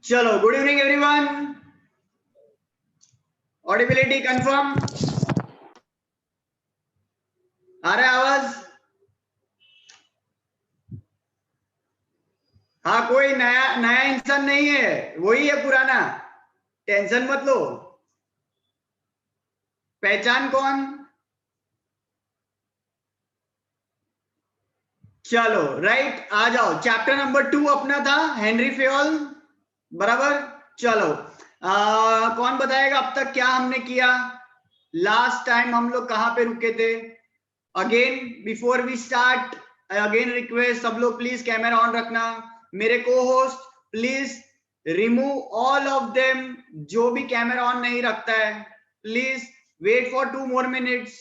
चलो, good evening everyone. Audibility confirm, आ रहा है आवाज? हाँ, कोई नया नया इंसान नहीं है, वही है पुराना, टेंशन मत लो। पहचान कौन? चलो राइट, आ जाओ। चैप्टर नंबर 2 अपना था, हेनरी फेयोल, बराबर। चलो, कौन बताएगा अब तक क्या हमने किया? लास्ट टाइम हम लोग कहां पे रुके थे? Again before we start, again request, सब लोग प्लीज कैमरा ऑन रखना। मेरे को host please remove all of them. जो भी कैमरा ऑन नहीं रखता है please wait for 2 more minutes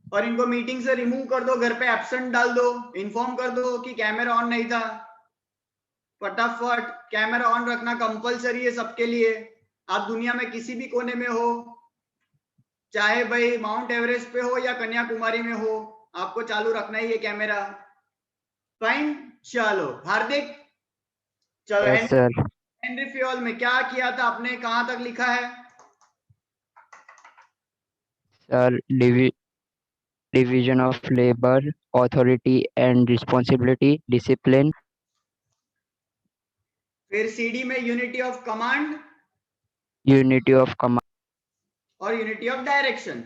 और इनको मीटिंग से रिमूव कर दो, घर पे एब्सेंट डाल दो, इन्फॉर्म कर दो कि कैमरा ऑन नहीं था। फटाफट कैमरा ऑन रखना कंपलसरी है सबके लिए। आप दुनिया में किसी भी कोने में हो, चाहे भाई माउंट एवरेस्ट पे हो या कन्याकुमारी में हो, आपको चालू रखना ही है कैमरा। फाइन। चलो हार्दिक, चलो यस सर। हेनरी फ्यूल में क्या किया था आपने, कहां तक लिखा है? Sir division of labour, authority and responsibility, discipline. फिर सीडी में unity of command unity of command. और यूनिटी ऑफ डायरेक्शन,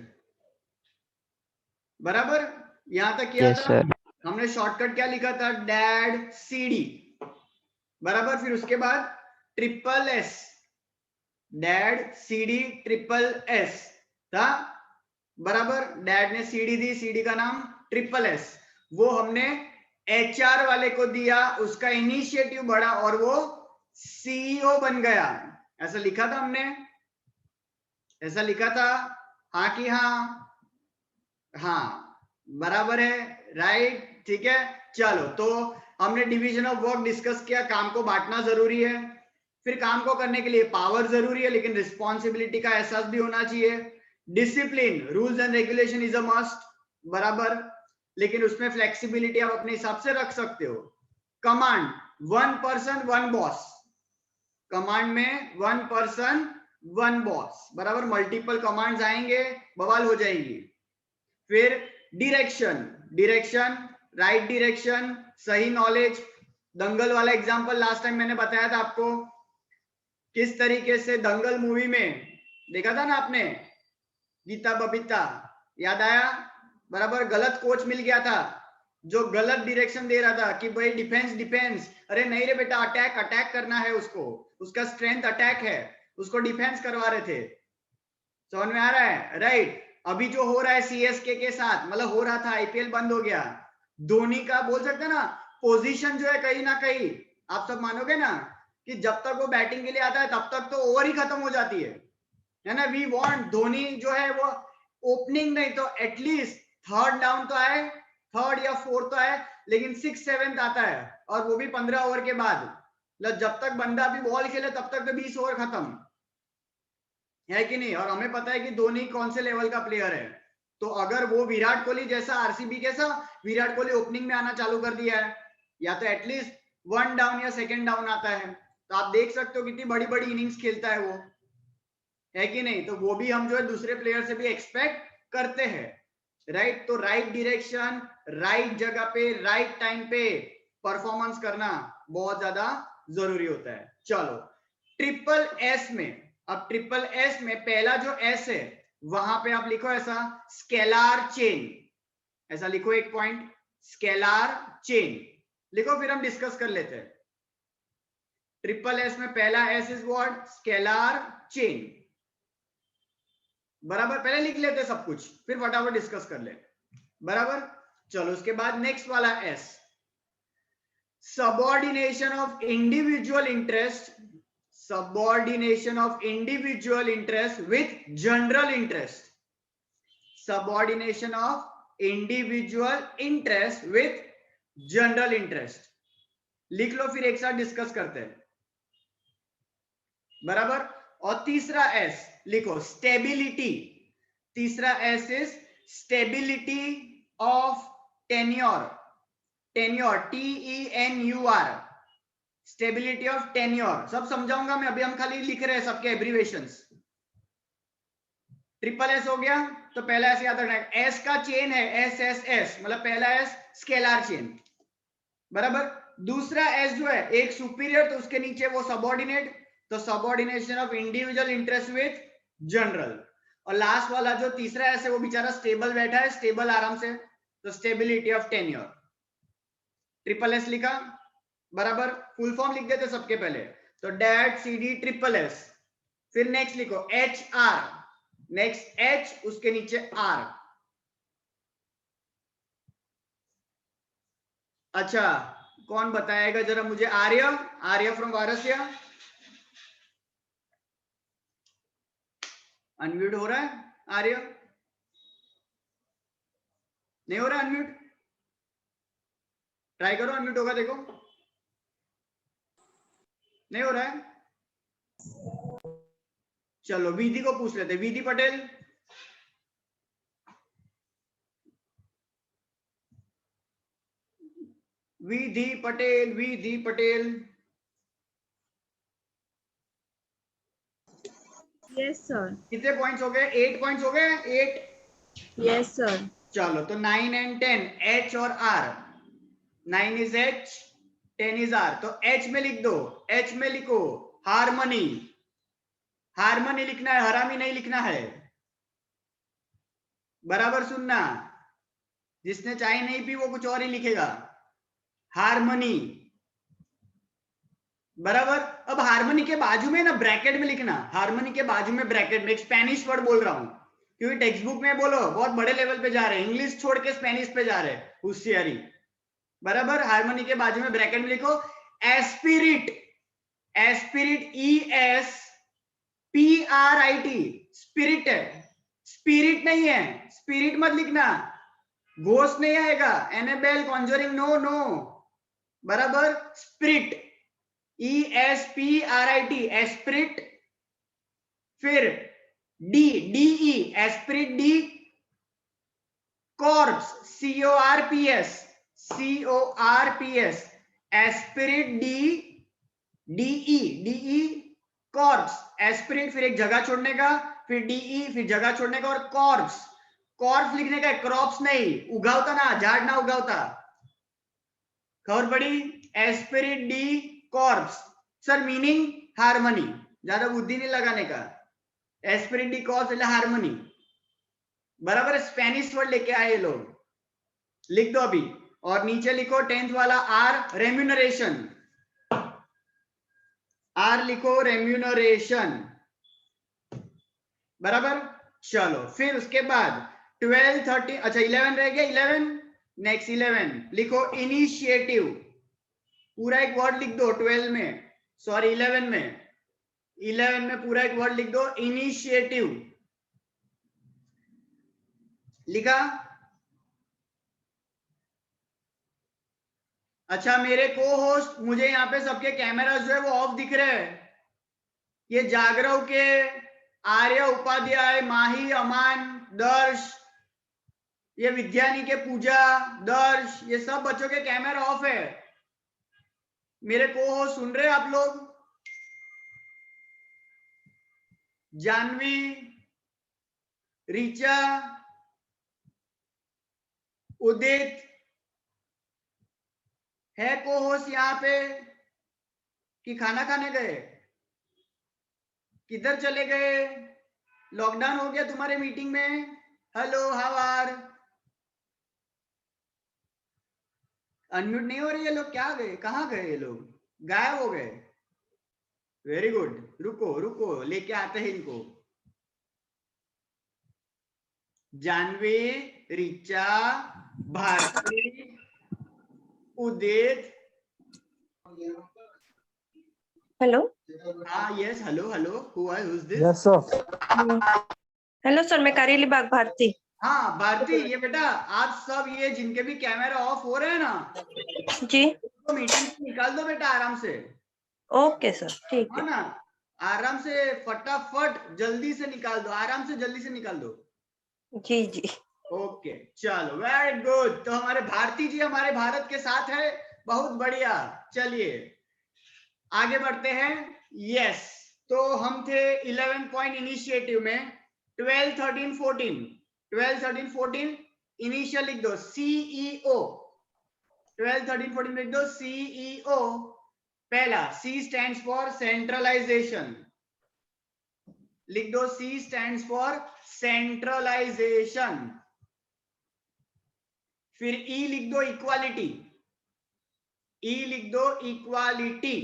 बराबर। यहां तक किया यस था। सर। हमने शॉर्टकट क्या लिखा था? डैड सीडी, बराबर। फिर उसके बाद triple S, dad CD triple S था, बराबर। डैड ने सीडी दी, सीडी का नाम ट्रिपल एस। वो हमने एचआर वाले को दिया, उसका इनिशिएटिव बढ़ा और वो सीईओ बन गया। ऐसा लिखा था हमने, ऐसा लिखा था। हाँ कि हाँ? हाँ, बराबर है, राइट, ठीक है। चलो, तो हमने डिवीजन ऑफ वर्क डिस्कस किया, काम को बांटना जरूरी है। फिर काम को करने के लिए पावर जरूरी है, लेकिन रिस्पॉन्सिबिलिटी का एहसास भी होना चाहिए। Discipline, rules and regulation is a must, बराबर, लेकिन उसमें फ्लेक्सिबिलिटी आप अपने हिसाब से रख सकते हो। कमांड, 1 पर्सन 1 बॉस, कमांड में 1 पर्सन 1 बॉस, बराबर। मल्टीपल कमांड्स आएंगे, बवाल हो जाएगी। फिर डायरेक्शन, डायरेक्शन, राइट डायरेक्शन, सही नॉलेज। दंगल वाला एग्जांपल लास्ट टाइम मैंने बताया था आपको, किस तरीके से दंगल मूवी में देखा था ना आपने, गीता बबीता, याद आया? बराबर, गलत कोच मिल गया था जो गलत डायरेक्शन दे रहा था कि भाई डिफेंस डिफेंस। अरे नहीं रे बेटा, अटैक अटैक करना है उसको, उसका स्ट्रेंथ अटैक है, उसको डिफेंस करवा रहे थे। समझ में आ रहा है? राइट। अभी जो हो रहा है सीएसके के साथ, मतलब हो रहा था, आईपीएल बंद हो गया, धोनी का बोल सकते हैं ना पोजीशन जो है, कहीं ना कहीं आप सब मानोगे ना कि जब तक वो बैटिंग के लिए आता है तब तक तो ओवर ही खत्म हो जाती है ना। वी वांट धोनी जो है वो ओपनिंग नहीं तो एटलीस्ट थर्ड डाउन तो आए, थर्ड या फोर्थ तो आए, लेकिन 6-7 आता है, और वो भी 15 ओवर के बाद। मतलब जब तक बंदा अभी बॉल खेले तब तक तो 20 ओवर खत्म है कि नहीं। और हमें पता है कि धोनी कौन से लेवल का प्लेयर है। तो अगर वो विराट कोहली जैसा, आरसीबी कैसा, विराट कोहली ओपनिंग में आना चालू कर दिया है, या तो एटलीस्ट 1 डाउन या 2nd डाउन आता है, तो आप देख सकते हो कितनी बड़ी बड़ी इनिंग्स खेलता है वो, है कि नहीं। तो वो भी हम जो है दूसरे प्लेयर से भी एक्सपेक्ट करते हैं, राइट। तो राइट डायरेक्शन, राइट जगह पे, राइट टाइम पे परफॉर्मेंस करना बहुत ज्यादा जरूरी होता है। चलो, ट्रिपल एस में, अब ट्रिपल एस में पहला जो एस है वहां पे आप लिखो ऐसा, स्केलार चेन, ऐसा लिखो एक पॉइंट, स्केलार चेन लिखो, फिर हम डिस्कस कर लेते हैं। ट्रिपल एस में पहला S is what? Scalar chain, बराबर। पहले लिख लेते सब कुछ, फिर फटाफट डिस्कस कर ले, बराबर। चलो, उसके बाद नेक्स्ट वाला S, subordination of individual interest, subordination of individual interest with general interest, subordination of individual interest with general interest, लिख लो, फिर एक साथ डिस्कस करते हैं, बराबर। और तीसरा एस लिखो, स्टेबिलिटी, तीसरा S is stability of tenure, tenure TENUR, stability of tenure, सब समझाऊंगा मैं, अभी हम खाली लिख रहे हैं सबके एब्रीवेशंस। ट्रिपल एस हो गया, तो पहला एस याद रखना है, एस का चेन है एस एस एस, मतलब पहला एस स्केलर चेन, बराबर। दूसरा एस जो है एक सुपीरियर, तो उसके नीचे वो सबऑर्डिनेट, तो subordination of individual interest with general. और लास्ट वाला जो तीसरा एस है वो बेचारा स्टेबल बैठा है, स्टेबल आराम से, तो stability of tenure. Triple S लिखा, बराबर। फुल फॉर्म लिख देते सबके पहले, तो that C D triple S. फिर नेक्स्ट लिखो एच आर, नेक्स्ट एच उसके नीचे आर। अच्छा, कौन बताएगा जरा मुझे? आर्य, आर्य फ्रॉम वारसिया, अनम्यूट हो रहा है आर्य? नहीं हो रहा अनम्यूट? ट्राई करो, अनम्यूट होगा देखो। नहीं हो रहा है? चलो विधि को पूछ लेते, विधि पटेल। विधि पटेल, विधि पटेल। Yes sir. कितने पॉइंट्स हो गए? 8 पॉइंट्स हो गए, 8। Yes sir. चलो तो 9 एंड 10, एच और R. 9 is H, 10 is R, तो एच में लिख दो, एच में लिखो हारमोनी। हारमोनी लिखना है, हरामी नहीं लिखना है, बराबर सुनना। जिसने चाय नहीं पी वो कुछ और ही लिखेगा, हारमोनी, बराबर। अब हारमोनी के बाजू में ना ब्रैकेट में लिखना, हारमोनी के बाजू में ब्रैकेट में। एक स्पेनिश वर्ड बोल रहा हूं क्योंकि टेक्स्ट बुक में बोलो बहुत बड़े लेवल पे जा रहे हैं, इंग्लिश छोड़ के स्पेनिश पे जा रहे हैं, होशियारी, बराबर। हारमोनी के बाजू में ब्रैकेट में लिखो esprit, esprit E S P R I T, spirit है, स्पिरिट नहीं है, स्पिरिट मत लिखना, घोष नहीं आएगा, एनेबेल कॉन्जरिंग नो नो, बराबर। Spirit E S P R I T, esprit. फिर D, D E, esprit de. Corps, C O R P S, C O R P S, esprit de, D E, de corps, esprit, फिर एक जगह छोड़ने का, फिर DE, फिर जगह छोड़ने का, और कॉर्प्स, कॉर्प्स लिखने का, क्रॉप्स नहीं, उगावता ना, झाड़ ना उगावता, खबर पड़ी? Spirit de corps. Sir meaning harmony, ज्यादा बुद्धि नहीं लगाने का, एस्पिरिट डी कॉर्प्स मतलब हारमोनी, बराबर। स्पेनिश वर्ड लेके आए ये लोग, लिख दो अभी। और नीचे लिखो 10th वाला आर, रेम्यूनरेशन, आर लिखो रेम्यूनरेशन, बराबर। चलो फिर उसके बाद 12, 13, अच्छा 11 रह गया, 11, नेक्स्ट 11 लिखो इनिशिएटिव, पूरा एक वर्ड लिख दो 12 में, सॉरी 11 में, 11 में पूरा एक वर्ड लिख दो, इनिशिएटिव, लिखा? अच्छा मेरे को होस्ट, मुझे यहाँ पे सबके कैमरा जो है वो ऑफ दिख रहे हैं, ये जागरव के, आर्य उपाध्याय, माही, अमान, दर्श, ये विद्यानी के, पूजा, दर्श, ये सब बच्चों के कैमरा ऑफ है। मेरे को हो सुन रहे आप लोग? जानवी, रीचा, उदित है को होस्ट यहाँ पे कि खाना खाने गए? किधर चले गए? लॉकडाउन हो गया तुम्हारे मीटिंग में? Hello, how are? अनम्यूट नहीं हो रही है लोग, क्या गए, कहाँ गए ये लोग, गायब हो गए? वेरी गुड, रुको रुको लेके आते हैं इनको। जानवी, रीचा, भारती, उदित, हेलो। हाँ yes, hello hello, who is this? Yes sir. Hello sir, मैं कारेली बाग भारती। हाँ भारती, ये बेटा आप सब ये जिनके भी कैमरा ऑफ हो रहे हैं ना, जी। तो मीटिंग से निकाल दो बेटा आराम से। ओके सर, ठीक हाँ है। ना, आराम से फटाफट जल्दी से निकाल दो, आराम से जल्दी से निकाल दो। जी जी। ओके चलो, वेरी गुड। तो हमारे भारती जी हमारे भारत के साथ है, बहुत बढ़िया। चलिए आगे बढ़ते हैं। यस, तो हम थे 11 पॉइंट इनिशिएटिव में। 12, 13, 14, 12, 13, 14 इनिशियल लिख दो सीईओ। 12, 13, 14 लिख दो सीईओ। पहला सी स्टैंड्स फॉर सेंट्रलाइजेशन, लिख दो सी स्टैंड्स फॉर सेंट्रलाइजेशन। फिर ई लिख दो इक्वालिटी, ई लिख दो इक्वालिटी,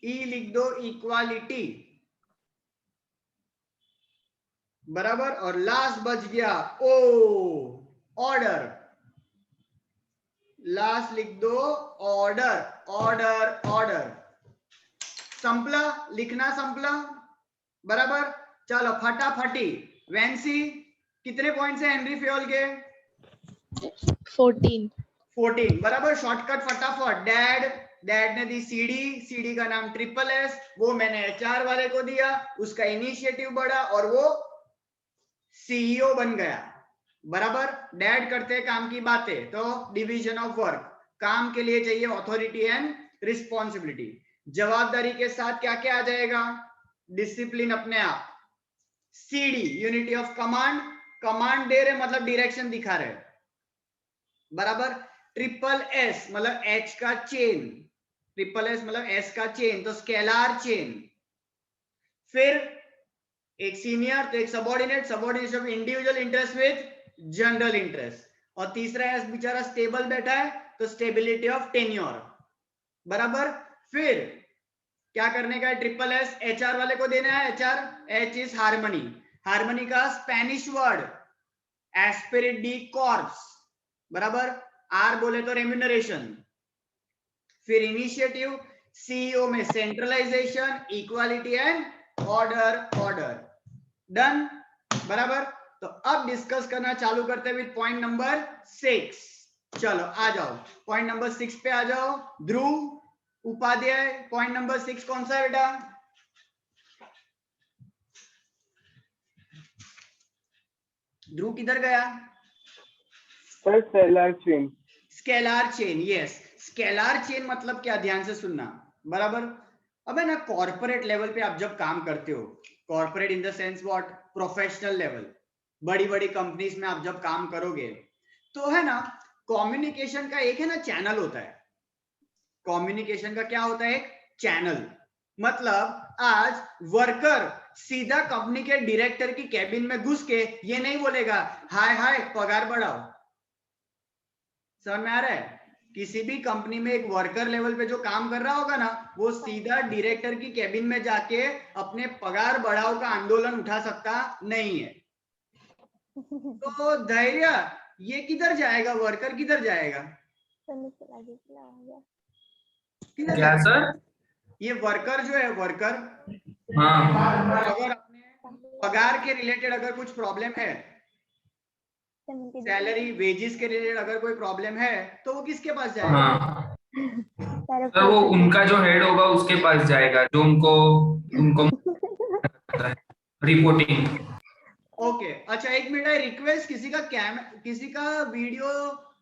ई लिख दो इक्वालिटी, बराबर। और लास्ट बच गया ओ, ऑर्डर। लास्ट लिख दो ऑर्डर, ऑर्डर, ऑर्डर। संपला, लिखना संपला, बराबर। चलो फटाफटी। वैंसी, कितने पॉइंट्स हैं हेनरी फ्योल के? 14. 14, बराबर। शॉर्टकट फटाफट। डैड, डैड ने दी सीडी, सीडी का नाम ट्रिपल एस, वो मैंने एचआर वाले को दिया, उसका इनिशिएटिव बढ़ा और वो सीईओ बन गया, बराबर। डैड करते काम की बातें, तो डिवीजन ऑफ वर्क, काम के लिए चाहिए ऑथोरिटी एंड रिस्पॉन्सिबिलिटी। जवाबदारी के साथ क्या क्या आ जाएगा? डिसिप्लिन अपने आप। CD unity of command, command दे रहे मतलब डायरेक्शन दिखा रहे, बराबर। ट्रिपल एस मतलब एच का चेन, ट्रिपल एस मतलब एस का चेन, तो स्केलार चेन। फिर एक सीनियर तो एक subordinate, subordination of individual interest with general interest. और तीसरा एस बेचारा स्टेबल बैठा है, तो स्टेबिलिटी ऑफ टेन्योर, बराबर। फिर क्या करने का है? ट्रिपल एस एचआर वाले को देना है। HR, H is harmony, harmony का Spanish word esprit de corps, बराबर। आर बोले तो रेम्यूनरेशन। फिर इनिशिएटिव, सीईओ में centralisation, equality and order, order. Done, बराबर। तो अब डिस्कस करना चालू करते हैं विद पॉइंट नंबर 6। चलो आ जाओ, पॉइंट नंबर 6 पे आ जाओ। ध्रुव उपाध्याय, पॉइंट नंबर 6 कौन सा है बेटा? ध्रुव किधर गया? Sir scalar chain. Scalar chain, yes. Scalar chain मतलब क्या? ध्यान से सुनना, बराबर। अब है ना, कॉर्पोरेट लेवल पे आप जब काम करते हो, corporate in the sense what, professional level, बड़ी बड़ी कंपनीज में आप जब काम करोगे, तो है ना, कम्युनिकेशन का एक है ना चैनल होता है। कम्युनिकेशन का क्या होता है? एक चैनल। मतलब आज वर्कर सीधा कंपनी के डायरेक्टर की कैबिन में घुस के ये नहीं बोलेगा हाय हाय पगार बढ़ाओ। समझ में आ रहा है? किसी भी कंपनी में एक वर्कर लेवल पे जो काम कर रहा होगा ना, वो सीधा डायरेक्टर की कैबिन में जाके अपने पगार बढ़ाओ का आंदोलन उठा सकता नहीं है। तो धैर्य, ये किधर जाएगा? वर्कर किधर जाएगा? किधर क्या जाएगा? सर? ये वर्कर जो है, वर्कर, हाँ अगर अपने पगार के रिलेटेड अगर कुछ प्रॉब्लम है, सैलरी वेजेस के रिलेटेड अगर कोई प्रॉब्लम है, तो वो किसके पास जाएगा? हाँ सर, वो उनका जो हेड होगा उसके पास जाएगा, जो उनको उनको रिपोर्टिंग। ओके, अच्छा एक मिनट है, रिक्वेस्ट, किसी का वीडियो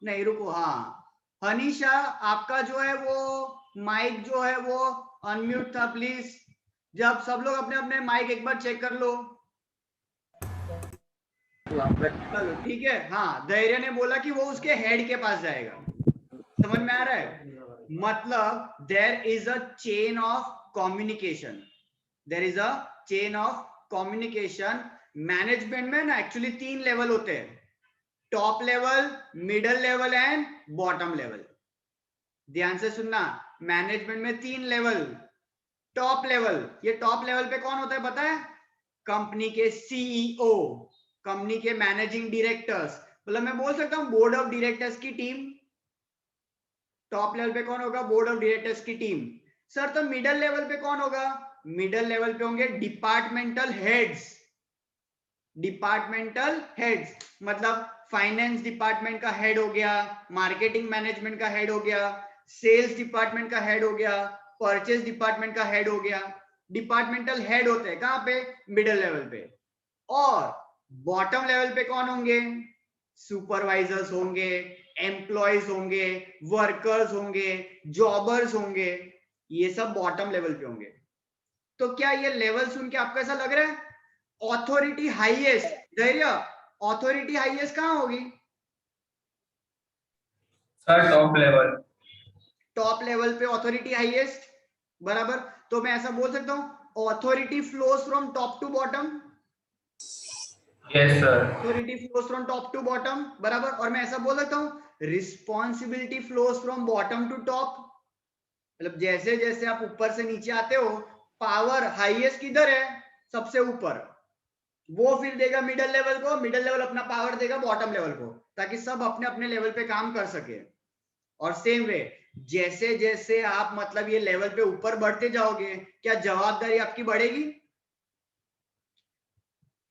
नहीं, रुको। हाँ हनीशा, आपका जो है वो माइक जो है वो अनम्यूट था, प्लीज। जब सब लोग अपने अपने माइक एक बार चेक कर लो। चलो ठीक है। हाँ, धैर्य ने बोला कि वो उसके हेड के पास जाएगा। समझ में आ रहा है? मतलब there is a chain of communication, there is a chain of communication. Management में ना एक्चुअली 3 लेवल होते हैं, top level, middle level and bottom level. ध्यान से सुनना, मैनेजमेंट में 3 लेवल। टॉप लेवल, ये टॉप लेवल पे कौन होता है पता है? कंपनी के सीईओ, कंपनी के मैनेजिंग डायरेक्टर्स, मतलब मैं बोल सकता हूं बोर्ड ऑफ डायरेक्टर्स की टीम। टॉप लेवल पे कौन होगा? बोर्ड ऑफ डायरेक्टर्स की टीम। सर तो मिडल लेवल पे कौन होगा? मिडल लेवल पे होंगे डिपार्टमेंटल हेड्स। डिपार्टमेंटल हेड्स मतलब फाइनेंस डिपार्टमेंट का हेड हो गया, मार्केटिंग मैनेजमेंट का हेड हो गया, सेल्स डिपार्टमेंट का हेड हो गया, परचेज डिपार्टमेंट का हेड हो गया। डिपार्टमेंटल हेड होते हैं कहां पे? मिडल लेवल पे। और बॉटम लेवल पे कौन होंगे? सुपरवाइजर्स होंगे, एम्प्लॉयज होंगे, वर्कर्स होंगे, जॉबर्स होंगे, ये सब बॉटम लेवल पे होंगे। तो क्या ये लेवल सुन के आपको ऐसा लग रहा है authority highest, Dhairya, authority highest कहाँ होगी? Sir top level. Top level पे ऑथोरिटी हाईएस्ट, बराबर। तो मैं ऐसा बोल सकता हूं authority flows from top to bottom. Yes sir. Authority flows from top to bottom, बराबर। और मैं ऐसा बोल सकता हूं responsibility flows from bottom to top. मतलब जैसे जैसे आप ऊपर से नीचे आते हो, पावर हाईएस्ट किधर है? सबसे ऊपर। वो फिर देगा मिडिल लेवल को, मिडिल लेवल अपना पावर देगा बॉटम लेवल को, ताकि सब अपने अपने लेवल पे काम कर सके। और सेम वे जैसे जैसे आप मतलब ये लेवल पे ऊपर बढ़ते जाओगे, क्या जवाबदारी आपकी बढ़ेगी?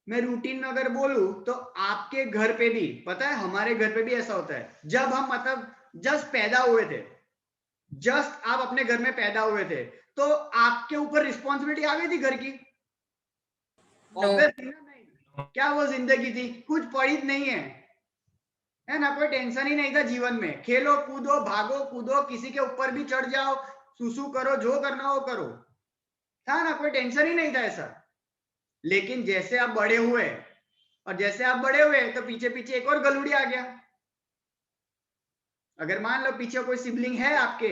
मैं रूटीन में अगर बोलूं तो आपके घर पे भी, पता है हमारे घर पे भी ऐसा होता है, जब हम मतलब जस्ट पैदा हुए थे, जस्ट आप अपने घर में पैदा हुए थे, तो आपके ऊपर रिस्पॉन्सिबिलिटी आ गई थी घर की? ऑब्वियसली नहीं। क्या वो जिंदगी थी? कुछ पढ़ी नहीं है ना, कोई टेंशन ही नहीं था जीवन में, खेलो कूदो भागो कूदो, किसी के ऊपर भी चढ़ जाओ, सुसु करो, जो करना हो करो, था ना, कोई टेंशन ही नहीं था ऐसा। लेकिन जैसे आप बड़े हुए, और जैसे आप बड़े हुए तो पीछे पीछे एक और गलूड़ी आ गया। अगर मान लो पीछे कोई सिबलिंग है आपके,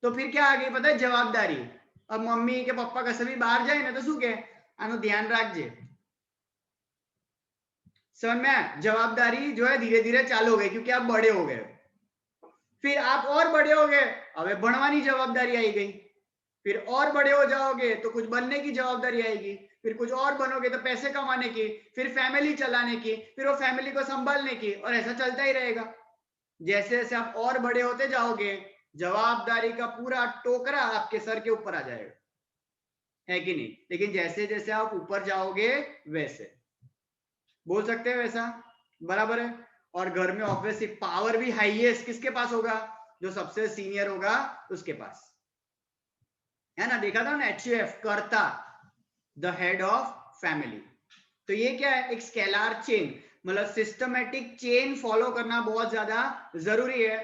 तो फिर क्या आ गई पता है? जवाबदारी। अब मम्मी के पापा कसे भी बाहर जाए ना तो शू के आनो ध्यान रखजे, समझ में? जवाबदारी जो है धीरे धीरे चालू हो गई, क्योंकि आप बड़े हो गए। फिर आप और बड़े हो गए, अब बनवानी जवाबदारी आई गई। फिर और बड़े हो जाओगे तो कुछ बनने की जवाबदारी आएगी, फिर कुछ और बनोगे तो पैसे कमाने की, फिर फैमिली चलाने की, फिर वो फैमिली को संभालने की, और ऐसा चलता ही रहेगा। जैसे जैसे आप और बड़े होते जाओगे, जवाबदारी का पूरा टोकरा आपके सर के ऊपर आ जाएगा, है कि नहीं? लेकिन जैसे जैसे आप ऊपर जाओगे वैसे, बोल सकते हैं वैसा, बराबर है। और घर में ऑब्वियसली पावर भी हाईएस्ट किसके पास होगा? जो सबसे सीनियर होगा उसके पास, है ना। देखा था ना HUF, कर्ता, द हेड ऑफ फैमिली। तो ये क्या है? एक स्केलार चेन, मतलब सिस्टमेटिक चेन फॉलो करना बहुत ज्यादा जरूरी है।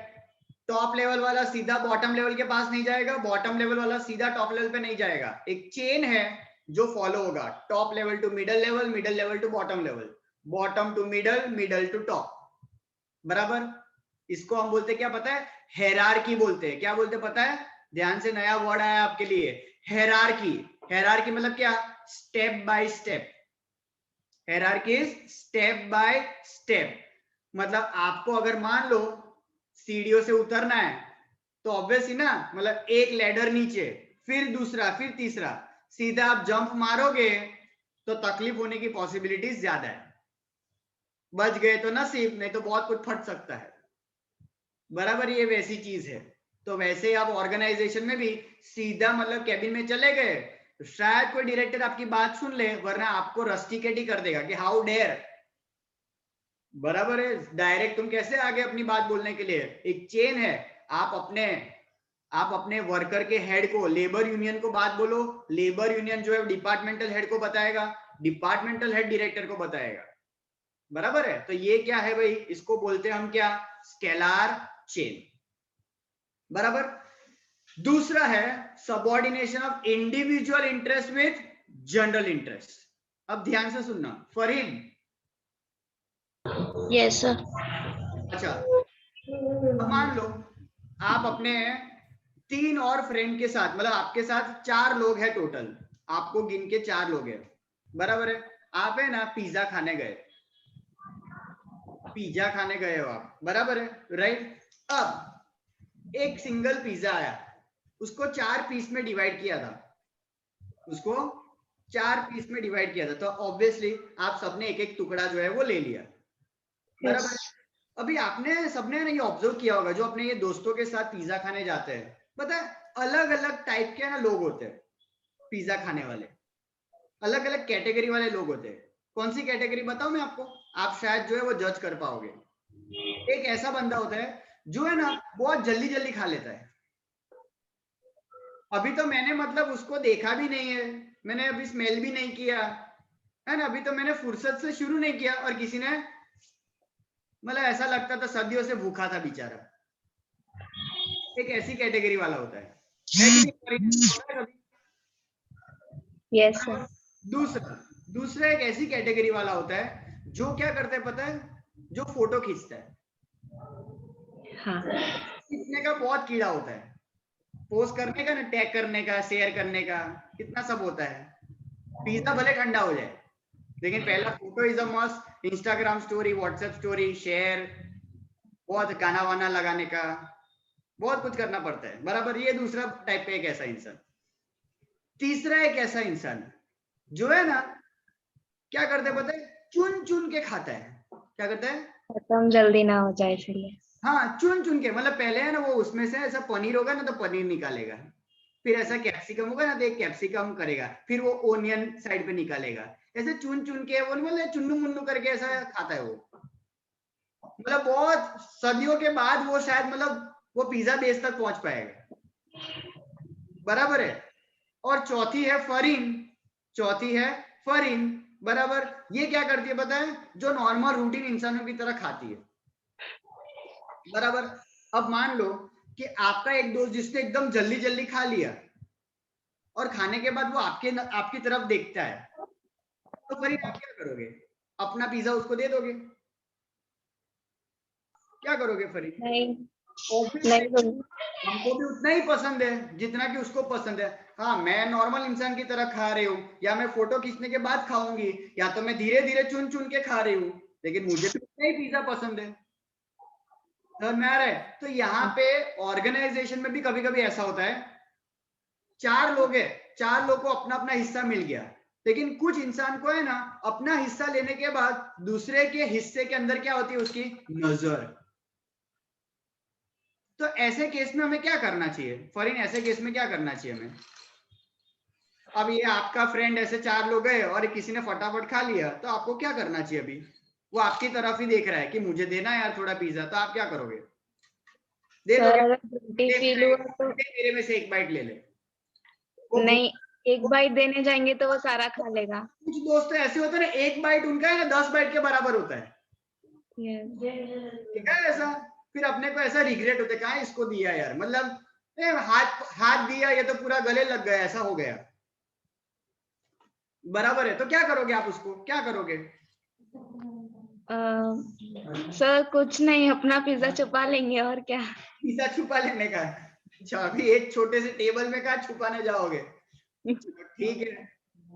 टॉप लेवल वाला सीधा बॉटम लेवल के पास नहीं जाएगा, बॉटम लेवल वाला सीधा टॉप लेवल पे नहीं जाएगा। एक चेन है जो फॉलो होगा, top level to middle level, middle level to bottom level, bottom to middle, middle to top, बराबर। इसको हम बोलते क्या पता है? हेरारकी बोलते हैं। क्या बोलते पता है? ध्यान से, नया वर्ड आया आपके लिए, हेरारकी। हेरारकी मतलब क्या? Step by step. Hierarchy is step by step. मतलब आपको अगर मान लो सीढ़ियों से उतरना है, तो ऑब्वियसली ना, मतलब एक लैडर नीचे, फिर दूसरा, फिर तीसरा, सीधा आप जंप मारोगे तो तकलीफ होने की पॉसिबिलिटीज ज्यादा है। बच गए तो नसीब, नहीं तो बहुत कुछ फट सकता है, बराबर। ये वैसी चीज है। तो वैसे ही आप ऑर्गेनाइजेशन में भी सीधा मतलब कैबिन में चले गए तो शायद कोई डायरेक्टर आपकी बात सुन ले, वरना आपको रस्टिकेट ही कर देगा कि हाउ डेयर, बराबर है। डायरेक्ट तुम कैसे आगे अपनी बात बोलने के लिए? एक चेन है। आप अपने वर्कर के हेड को, लेबर यूनियन को बात बोलो, लेबर यूनियन जो है डिपार्टमेंटल हेड को बताएगा, डिपार्टमेंटल हेड डायरेक्टर को बताएगा, बराबर है। तो ये क्या है भाई? इसको बोलते हैं हम क्या? स्केलार चेन, बराबर। दूसरा है subordination of individual interest with general interest. अब ध्यान से सुनना, फरहीन। Yes sir. अच्छा, अब मान लो आप अपने 3 और फ्रेंड के साथ, मतलब आपके साथ 4 लोग हैं टोटल, आपको गिन के 4 लोग हैं, बराबर है। आप है ना पिज्जा खाने गए, पिज्जा खाने गए हो आप, बराबर है, राइट। अब एक सिंगल पिज्जा आया, उसको 4 पीस में डिवाइड किया था, उसको 4 पीस में डिवाइड किया था, तो ऑब्वियसली आप सबने एक एक टुकड़ा जो है वो ले लिया, बराबर है। अभी आपने सबने ये ऑब्जर्व किया होगा, जो अपने ये दोस्तों के साथ पिज्जा खाने जाते हैं, पता है अलग अलग टाइप के ना लोग होते हैं पिज्जा खाने वाले, अलग अलग कैटेगरी वाले लोग होते हैं। कौन सी कैटेगरी बताऊं मैं आपको? आप शायद जो है वो जज कर पाओगे। एक ऐसा बंदा होता है जो है ना बहुत जल्दी जल्दी खा लेता है। अभी तो मैंने मतलब उसको देखा भी नहीं है, मैंने अभी स्मेल भी नहीं किया है ना, अभी तो मैंने फुर्सत से शुरू नहीं किया और किसी ने मतलब ऐसा लगता था सदियों से भूखा था बेचारा, एक ऐसी कैटेगरी वाला होता है कि नहीं? होता है कभी? Yes sir. दूसरा दूसरा एक ऐसी कैटेगरी वाला होता है जो क्या करता है पता है, जो फोटो खींचता है। हाँ खींचने का बहुत कीड़ा होता है, पोस्ट करने का ना, टैग करने का, शेयर करने का, कितना सब होता है। पिज्जा भले ठंडा हो जाए लेकिन पहला photo is a must, Instagram story, WhatsApp story, share, बहुत गाना वाना लगाने का, बहुत कुछ करना पड़ता है, बराबर। ये दूसरा टाइप का एक ऐसा इंसान। तीसरा एक ऐसा इंसान जो है ना, क्या करता है पता है, चुन चुन के खाता है। क्या करता है? खत्म जल्दी ना हो जाए इसलिए। हाँ, चुन चुन के, मतलब पहले है ना वो उसमें से ऐसा पनीर होगा ना तो पनीर निकालेगा, फिर ऐसा कैप्सिकम होगा ना तो एक कैप्सिकम करेगा, फिर वो ओनियन साइड पे निकालेगा, ऐसे चुन चुन के वो मतलब चुन्नू मुन्नू करके ऐसा खाता है वो। मतलब बहुत सदियों के बाद वो शायद मतलब वो पिज्जा बेस तक पहुंच पाएगा, बराबर है। और चौथी है फरीन, चौथी है फरीन, बराबर। ये क्या करती है पता है, जो नॉर्मल रूटीन इंसानों की तरह खाती है, बराबर। अब मान लो कि आपका एक दोस्त जिसने एकदम जल्दी जल्दी खा लिया और खाने के बाद वो आपकी तरफ देखता है, तो फरीन आप क्या करोगे? अपना पिज्जा उसको दे दोगे? क्या करोगे फरीन? नहीं Obviously, नहीं हमको भी उतना ही पसंद है जितना कि उसको पसंद है। हाँ, मैं नॉर्मल इंसान की तरह खा रही हूँ, या मैं फोटो खींचने के बाद खाऊंगी, या तो मैं धीरे धीरे चुन चुन के खा रही हूँ, लेकिन मुझे भी उतना ही पिज्जा पसंद है। समझ में आ रहा है? तो यहाँ पे ऑर्गेनाइजेशन में भी कभी कभी ऐसा होता है, 4 लोग है, 4 लोग को अपना अपना हिस्सा मिल गया, लेकिन कुछ इंसान को है ना अपना हिस्सा लेने के बाद दूसरे के हिस्से के अंदर क्या होती है, उसकी नजर। तो ऐसे केस में हमें क्या करना चाहिए फरीन? ऐसे केस में क्या करना चाहिए हमें? अब ये आपका फ्रेंड, ऐसे 4 लोग गए और किसी ने फटाफट खा लिया, तो आपको क्या करना चाहिए? अभी वो आपकी तरफ ही देख रहा है कि मुझे देना है यार थोड़ा पिज्जा, तो आप क्या करोगे? दे सर, दोगे? अगर गिल्टी फील हुआ तो मेरे में से एक बाइट ले ले। वो नहीं, एक बाइट देने जाएंगे तो वो सारा खा लेगा। कुछ दोस्त तो ऐसे होते हैं ना, एक बाइट उनका है ना 10 बाइट के बराबर होता है, ठीक है ऐसा। फिर अपने को ऐसा रिग्रेट होता है, कहाँ इसको दिया यार, मतलब हाथ हाथ दिया, ये तो पूरा गले लग गया, ऐसा हो गया, बराबर है। तो क्या करोगे आप? उसको क्या करोगे? सर कुछ नहीं, अपना पिज्जा छुपा लेंगे और क्या। पिज्जा छुपा लेने का? अच्छा, अभी एक छोटे से टेबल में कहाँ छुपाने जाओगे? ठीक है।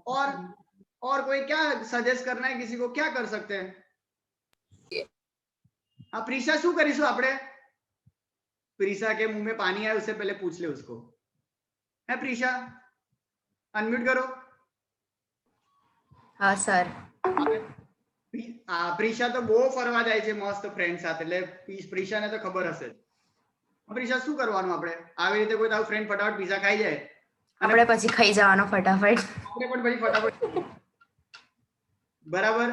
और कोई क्या सजेस्ट करना है किसी को? क्या कर सकते हैं? हाँ प्रीशा, शू करीशु आपड़े? प्रीशा के मुंह में पानी आया, उससे पहले पूछ ले उसको। है प्रीशा? अनम्यूट करो। हाँ सर। પ્રિશા તો બહુ ફરવા જાય છે મસ્ત ફ્રેન્ડ સાથે, એટલે પ્રિશાને તો ખબર હશે. પ્રિશા શું કરવાનું આપણે? આવી રીતે કોઈ તારું ફ્રેન્ડ ફટાફટ પિઝા ખાઈ જાય આપણે પછી ખાઈ જવાનો ફટાફટ. આપણે પણ પછી ફટાફટ, બરાબર.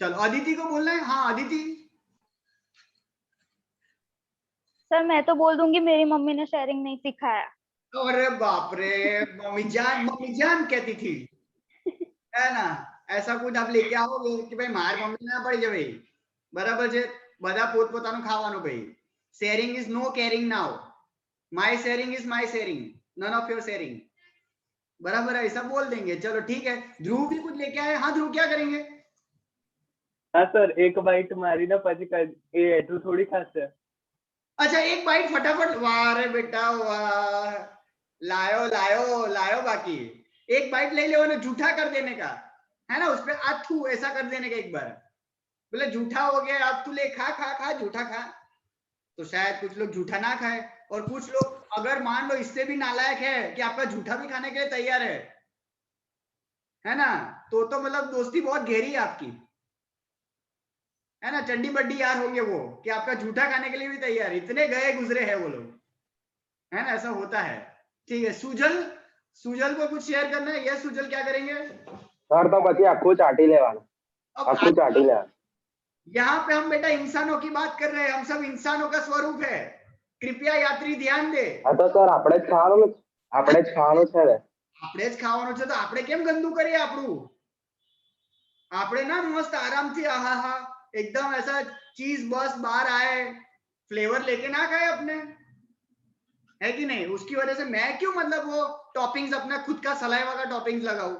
चलो अदिति को बोलना है. हाँ अदिति. सर मैं तो बोल दूंगी मेरी मम्मी ने शेयरिंग नहीं सिखाया. अरे बाप रे, मम्मी जान कहती थी, है ना? ऐसा कुछ आप लेके आओगे कि भाई मार मम्मी ना पड़ी जाए, बराबर છે. બધા પોતપોતાનું ખાવાનું ભાઈ. Sharing is no caring now. My sharing is my sharing, none of your sharing, बराबर है? ऐसा बोल देंगे. चलो ठीक है. ध्रुव भी कुछ लेके आए. हाँ ध्रुव, क्या करेंगे? हाँ सर, एक बाइट मारी ना પછી એ એટલું થોડી ખાશે. अच्छा एक बाइट फटाफट. वाह रे बेटा वाह, लायो लायो लायो. बाकी एक बाइट ले लो ना, झूठा कर देने का है ना, उसपे आथू ऐसा कर देने का एक बार. बोले झूठा हो गया, अब तू ले खा खा खा, झूठा खा. तो शायद कुछ लोग झूठा ना खाए, और कुछ लोग अगर मान लो इससे भी नालायक है कि आपका झूठा भी खाने के लिए तैयार है ना, तो मतलब दोस्ती बहुत गहरी है आपकी, है ना? चंडी बड्डी यार होंगे वो, कि आपका झूठा खाने के लिए भी तैयार, इतने गए गुजरे हैं वो लोग, है ना? ऐसा होता है. ठीक है. सुजल को कुछ शेयर करना है? यस सुजल, क्या करेंगे? સર તો પછી આખું ચાટી લેવાનું, આખું ચાટી લેવાનું. यहाँ पे हम बेटा इंसानों की बात कर रहे हैं, हम सब इंसानों का स्वरूप है, कृपया यात्री ध्यान दे. હા તો સર આપણે જ ખાવાનું છે ને. આપણે જ ખાવાનું છે તો આપણે કેમ ગંદુ કરીએ આપણું? આપણે ના મસ્ત આરામથી આહાહા एकदम ऐसा चीज बस बाहर आए, फ्लेवर लेके ना खाए अपने, है कि नहीं? उसकी वजह से मैं क्यों मतलब वो टॉपिंग्स अपना खुद का सलाइवा का टॉपिंग्स लगाऊं?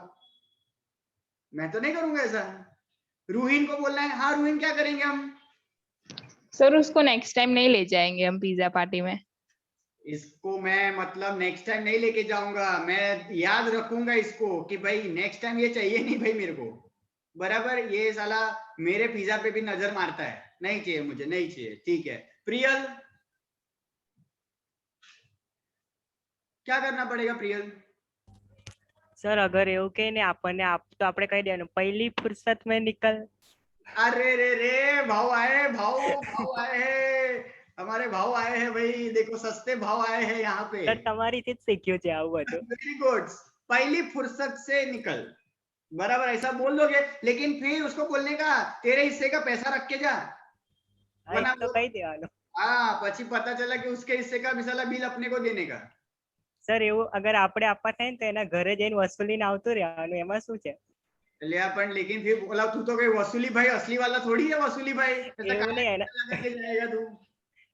मैं तो नहीं करूंगा ऐसा। रूहीन को बोलना है, हाँ रूहीन क्या करेंगे हम? सर उसको नेक्स्ट टाइम नहीं ले जाएंगे हम पिज्जा पार्टी में। इसको मैं मतलब नेक्स्ट टाइम नहीं लेके जाऊंगा, मैं याद रखूंगा इसको कि भाई नेक्स्ट टाइम ये चाहिए नहीं भाई मेरे को, बराबर? ये साला मेरे पिज्जा पे भी नजर मारता है, नहीं चाहिए मुझे, नहीं चाहिए, ठीक है। प्रियल, क्या करना पड़ेगा प्रियल? સર અગર એવું કે ને આપણને તો આપણે કહી દેવાનું પહેલી ફુરસત में निकल। अरे रे रे, भाव आए, भाव आए हैं, हमारे भाव आए हैं भाई, देखो सस्ते भाव आए हैं यहाँ पे। સર તમારીથી જ શીખ્યું છે આવું બધું। वेरी गुड, पहली फुर्सत से निकल, बराबर ऐसा बोल दोगे, लेकिन फिर उसको बोलने का तेरे हिस्से का पैसा रख के जा, હા, वरना તો કહી દેવાનું। हाँ પછી पता चला कि उसके हिस्से का मिसाला बिल अपने को देने का। સર એવું અગર આપણે આપવા થાય ને તો એના ઘરે જઈને વસૂલીને આવતું રહેવાનું, એમાં શું છે? लेकिन फिर बोला तू तो कोई वसूली भाई असली वाला थोड़ी है, वसूली भाई ऐसा એવું काहे નહીં, लगा के जाएगा तू?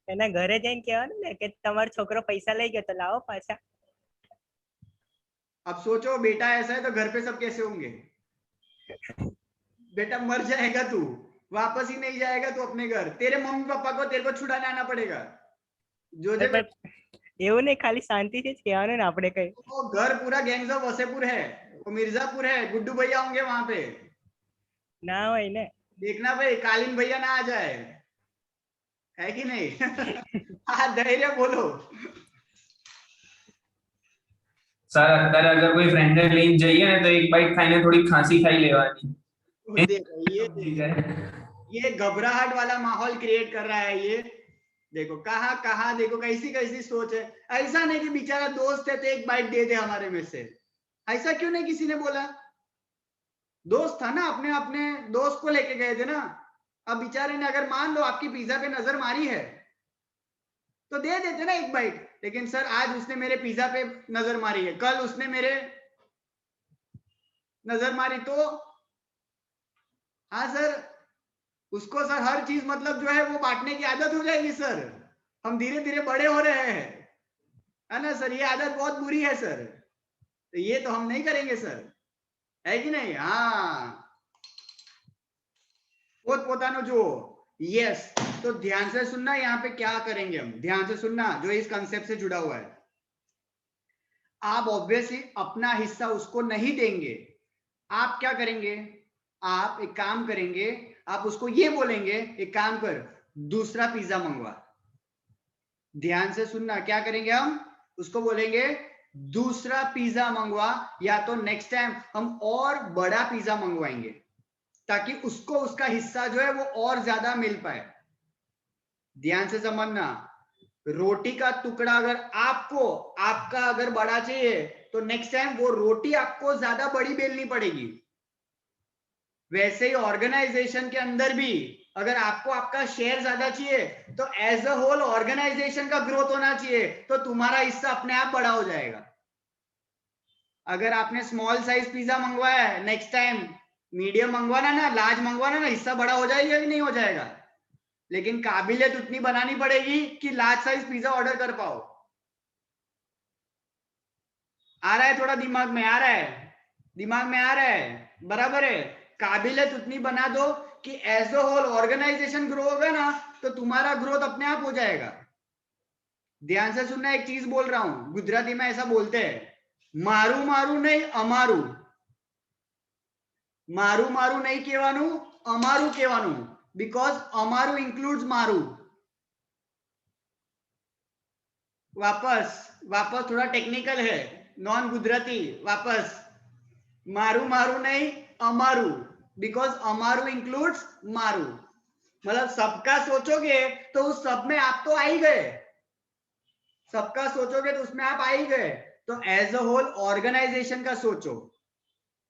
એના ઘરે જઈને કહેવાનું ને કે તમારો છોકરો પૈસા લઈ ગયો તો લાવો પાછા। अब सोचो बेटा ऐसा है तो घर पे सब कैसे होंगे? बेटा मर जाएगा तू, वापस ही नहीं जाएगा तू अपने घर, तेरे मम्मी पापा को तेरे को छुड़ाने आना पड़ेगा। जो जो એવું નહીં, ખાલી શાંતિથી જ કહેવાનું ને આપણે કઈ। वो घर पूरा गैंग्स ऑफ वसेपुर है, वो मिर्जापुर है, गुड्डू भैया होंगे वहां पे, ના હોય ને। देखना भाई कालीन भैया ना आ जाए, है कि नहीं? हाँ धैर्य बोलो। સર અત્યારે અગર કોઈ ફ્રેન્ડને લઈને જઈએ ને તો એક બાઈટ ખાઈને થોડી ખાંસી ખાઈ લેવાની। ये घबराहट वाला माहौल क्रिएट कर रहा है ये, देखो कहाँ कहाँ, देखो कैसी कैसी सोच है। ऐसा नहीं कि बेचारा दोस्त है तो एक बाइट दे दे हमारे में से, ऐसा क्यों नहीं किसी ने बोला? दोस्त था ना, अपने अपने दोस्त को लेके गए थे ना। अब बेचारे ने अगर मान लो आपकी पिज्जा पे नजर मारी है तो दे देते ना एक बाइट, लेकिन सर आज उसने मेरे पिज्जा पे नजर मारी है, कल उसने मेरे नजर मारी तो हाँ सर, उसको सर हर चीज मतलब जो है वो बांटने की आदत हो जाएगी सर। हम धीरे धीरे बड़े हो रहे हैं, है ना सर? ये आदत बहुत बुरी है सर, तो ये तो हम नहीं करेंगे सर, है कि नहीं? हाँ पोत पोतानो जो, यस। तो ध्यान से सुनना, यहाँ पे क्या करेंगे हम, ध्यान से सुनना जो इस कंसेप्ट से जुड़ा हुआ है। आप ऑब्वियसली अपना हिस्सा उसको नहीं देंगे, आप क्या करेंगे? आप एक काम करेंगे, आप उसको ये बोलेंगे एक काम कर दूसरा पिज्जा मंगवा। ध्यान से सुनना, क्या करेंगे हम? उसको बोलेंगे दूसरा पिज्जा मंगवा, या तो नेक्स्ट टाइम हम और बड़ा पिज्जा मंगवाएंगे ताकि उसको उसका हिस्सा जो है वो और ज्यादा मिल पाए। ध्यान से समझना, रोटी का टुकड़ा अगर आपको आपका अगर बड़ा चाहिए तो नेक्स्ट टाइम वो रोटी आपको ज्यादा बड़ी बेलनी पड़ेगी। वैसे ही ऑर्गेनाइजेशन के अंदर भी अगर आपको आपका शेयर ज्यादा चाहिए तो एज अ होल ऑर्गेनाइजेशन का ग्रोथ होना चाहिए, तो तुम्हारा हिस्सा अपने आप बड़ा हो जाएगा। अगर आपने स्मॉल साइज पिज्जा मंगवाया है, नेक्स्ट टाइम मीडियम मंगवाना ना, लार्ज मंगवाना ना, हिस्सा बड़ा हो जाएगा कि नहीं हो जाएगा? लेकिन काबिलियत उतनी बनानी पड़ेगी कि लार्ज साइज पिज्जा ऑर्डर कर पाओ। आ रहा है? थोड़ा दिमाग में आ रहा है? दिमाग में आ रहा है? बराबर है। काबिलियत उतनी बना दो कि as a whole organisation grow होगा ना, तो तुम्हारा ग्रोथ अपने आप हो जाएगा। ध्यान से सुनना, एक चीज बोल रहा हूं, गुजराती में ऐसा बोलते हैं, मारू मारू नहीं अमारू। मारू मारू नहीं कहेवानुं, अमारू कहेवानुं, बिकॉज अमारू इंक्लूड्स मारू। वापस थोड़ा टेक्निकल है, नॉन गुजराती, वापस मारू मारू नहीं अमारू, बिकॉज अमारू इंक्लूड्स मारू। मतलब सबका सोचोगे तो उस सब में आप तो आ ही गए, सबका सोचोगे तो उसमें आप आ ही गए। तो एज अ होल ऑर्गेनाइजेशन का सोचो,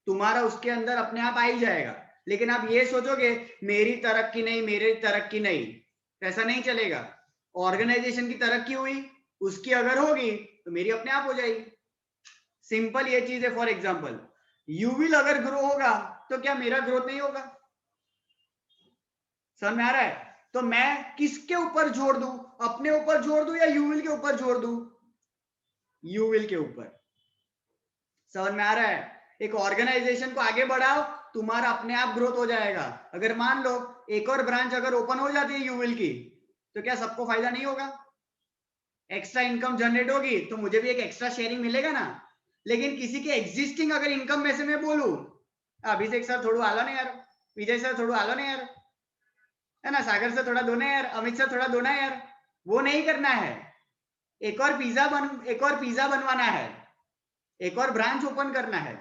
तुम्हारा उसके अंदर अपने आप आ ही जाएगा। लेकिन आप ये सोचोगे मेरी तरक्की नहीं, मेरी तरक्की नहीं, ऐसा नहीं चलेगा। ऑर्गेनाइजेशन की तरक्की हुई, उसकी अगर होगी तो मेरी अपने आप हो जाएगी। सिंपल ये चीज है। फॉर एग्जाम्पल, यू विल अगर ग्रो होगा तो क्या मेरा ग्रोथ नहीं होगा? समझ में आ रहा है? तो मैं किसके ऊपर जोड़ दूं, अपने ऊपर जोड़ दूं या यू विल के ऊपर जोड़ दूं? यू विल के ऊपर। समझ में आ रहा है? एक ऑर्गेनाइजेशन को आगे बढ़ाओ, तुम्हारा अपने आप ग्रोथ हो जाएगा। अगर मान लो एक और ब्रांच अगर ओपन हो जाती है यू विल की, तो क्या सबको फायदा नहीं होगा? एक्स्ट्रा इनकम जनरेट होगी तो मुझे भी एक एक्स्ट्रा शेयरिंग मिलेगा ना। लेकिन किसी के एग्जिस्टिंग अगर इनकम में से मैं बोलूं, अभिषेक सर थोड़ा आलो ना यार, विजय सर थोड़ा आलो ना यार, है ना, सागर सर थोड़ा दो ना यार, अमित सर थोड़ा दो ना यार, वो नहीं करना है। एक और पिज्जा बनवाना है, एक और ब्रांच ओपन करना है।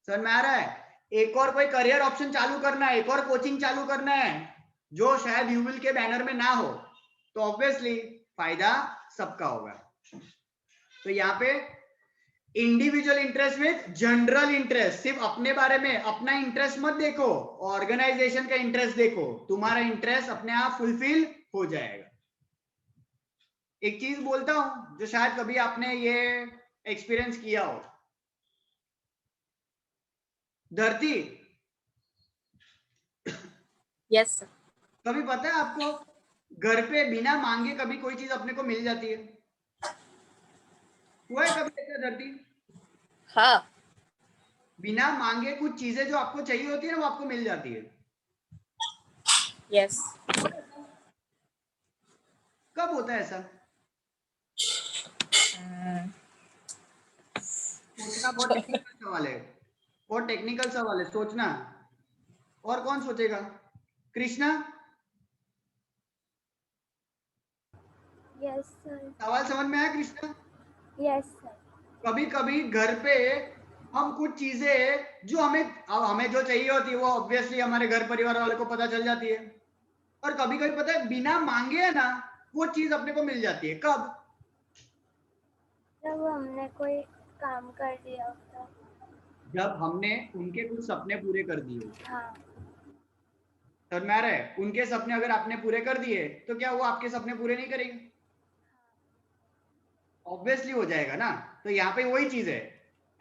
समझ में आ रहा है? एक और कोई करियर ऑप्शन चालू करना है, एक और कोचिंग चालू करना है जो शायद यू विल के बैनर में ना हो, तो ऑब्वियसली फायदा सबका होगा। तो यहाँ पे individual interest with general interest, सिर्फ अपने बारे में अपना इंटरेस्ट मत देखो, ऑर्गेनाइजेशन का इंटरेस्ट देखो, तुम्हारा इंटरेस्ट अपने आप फुलफिल हो जाएगा। एक चीज बोलता हूं जो शायद कभी आपने ये एक्सपीरियंस किया हो। धरती, यस सर। कभी पता है आपको घर पे बिना मांगे कभी कोई चीज अपने को मिल जाती है? हुआ है कभी ऐसा धरती? हाँ। बिना मांगे कुछ चीजें जो आपको चाहिए होती है ना वो आपको मिल जाती है। यस। कब होता है ऐसा? सोचना बहुत टेक्निकल सवाल है, बहुत टेक्निकल सवाल है, सोचना। और कौन सोचेगा? Krishna, yes sir. सवाल समझ में आया कृष्णा? Yes sir. कभी कभी घर पे हम कुछ चीजें जो हमें जो चाहिए होती है वो ऑब्वियसली हमारे घर परिवार वाले को पता चल जाती है, और कभी कभी पता है बिना मांगे है ना वो चीज अपने को मिल जाती है। कब? जब हमने कोई काम कर दिया होता। जब हमने उनके कुछ सपने पूरे कर दिए। हाँ। समझ में आ रहा है? उनके सपने अगर आपने पूरे कर दिए तो क्या वो आपके सपने पूरे नहीं करेंगे? ऑब्वियसली हो जाएगा ना। तो यहाँ पे वही चीज है,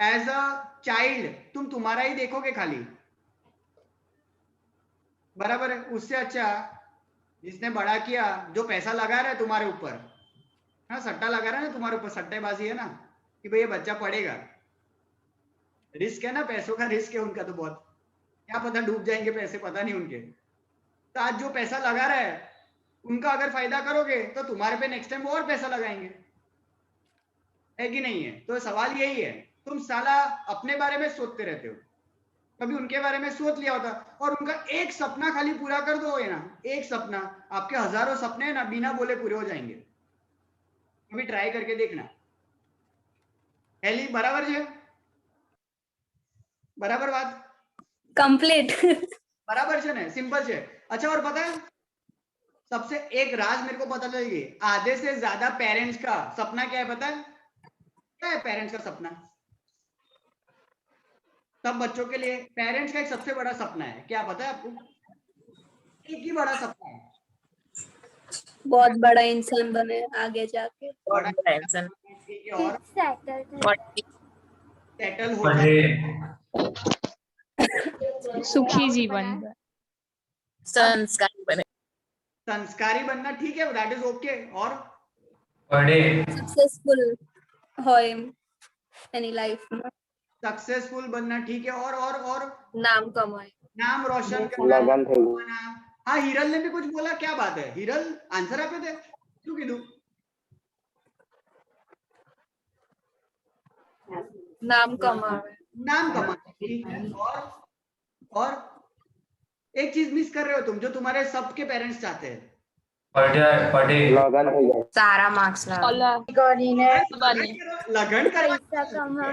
एज अ चाइल्ड तुम तुम्हारा ही देखोगे खाली, बराबर है? उससे अच्छा जिसने बड़ा किया, जो पैसा लगा रहा है तुम्हारे ऊपर, हाँ सट्टा लगा रहा है ना तुम्हारे ऊपर, सट्टेबाजी है ना कि भाई ये बच्चा पढ़ेगा, रिस्क है ना, पैसों का रिस्क है उनका तो बहुत, क्या पता डूब जाएंगे पैसे, पता नहीं उनके। तो आज जो पैसा लगा रहा है उनका अगर फायदा करोगे तो तुम्हारे पे नेक्स्ट टाइम वो और पैसा लगाएंगे, है कि नहीं है? तो सवाल यही है, तुम साला अपने बारे में सोचते रहते हो, कभी उनके बारे में सोच लिया होता, और उनका एक सपना खाली पूरा कर दो ना, एक सपना, आपके हजारों सपने ना बिना बोले पूरे हो जाएंगे। कभी ट्राई करके देखना। हेली बराबर है? बराबर बात? कंप्लीट। बराबर है ना, सिंपल है। अच्छा, और पता है सबसे एक राज मेरे को पता लगी, आधे से ज्यादा पेरेंट्स का सपना क्या है पता है? क्या है पेरेंट्स का सपना? सब बच्चों के लिए पेरेंट्स का एक सबसे बड़ा सपना है, क्या पता है आपको? एक ही बड़ा सपना है, बहुत बड़ा इंसान बने आगे जाके। बड़ा इंसान और सेटल हो जाए, सुखी जीवन। संस्कारी बने। संस्कारी बनना, ठीक है, दैट इज ओके। और पढ़े, सक्सेसफुल होए एनी लाइफ में, सक्सेसफुल बनना, ठीक है। और नाम कमाए, नाम रोशन करना। हाँ, हिरल ने भी कुछ बोला, क्या बात है हिरल, आंसर आपे थे શું કીધું? नाम कमाए, नाम कमाना, ठीक है। और एक चीज मिस कर रहे हो तुम, जो तुम्हारे सबके पेरेंट्स चाहते हैं, पढ़े, सारा मार्क्स ला। लगन कर। पैसा कमाए।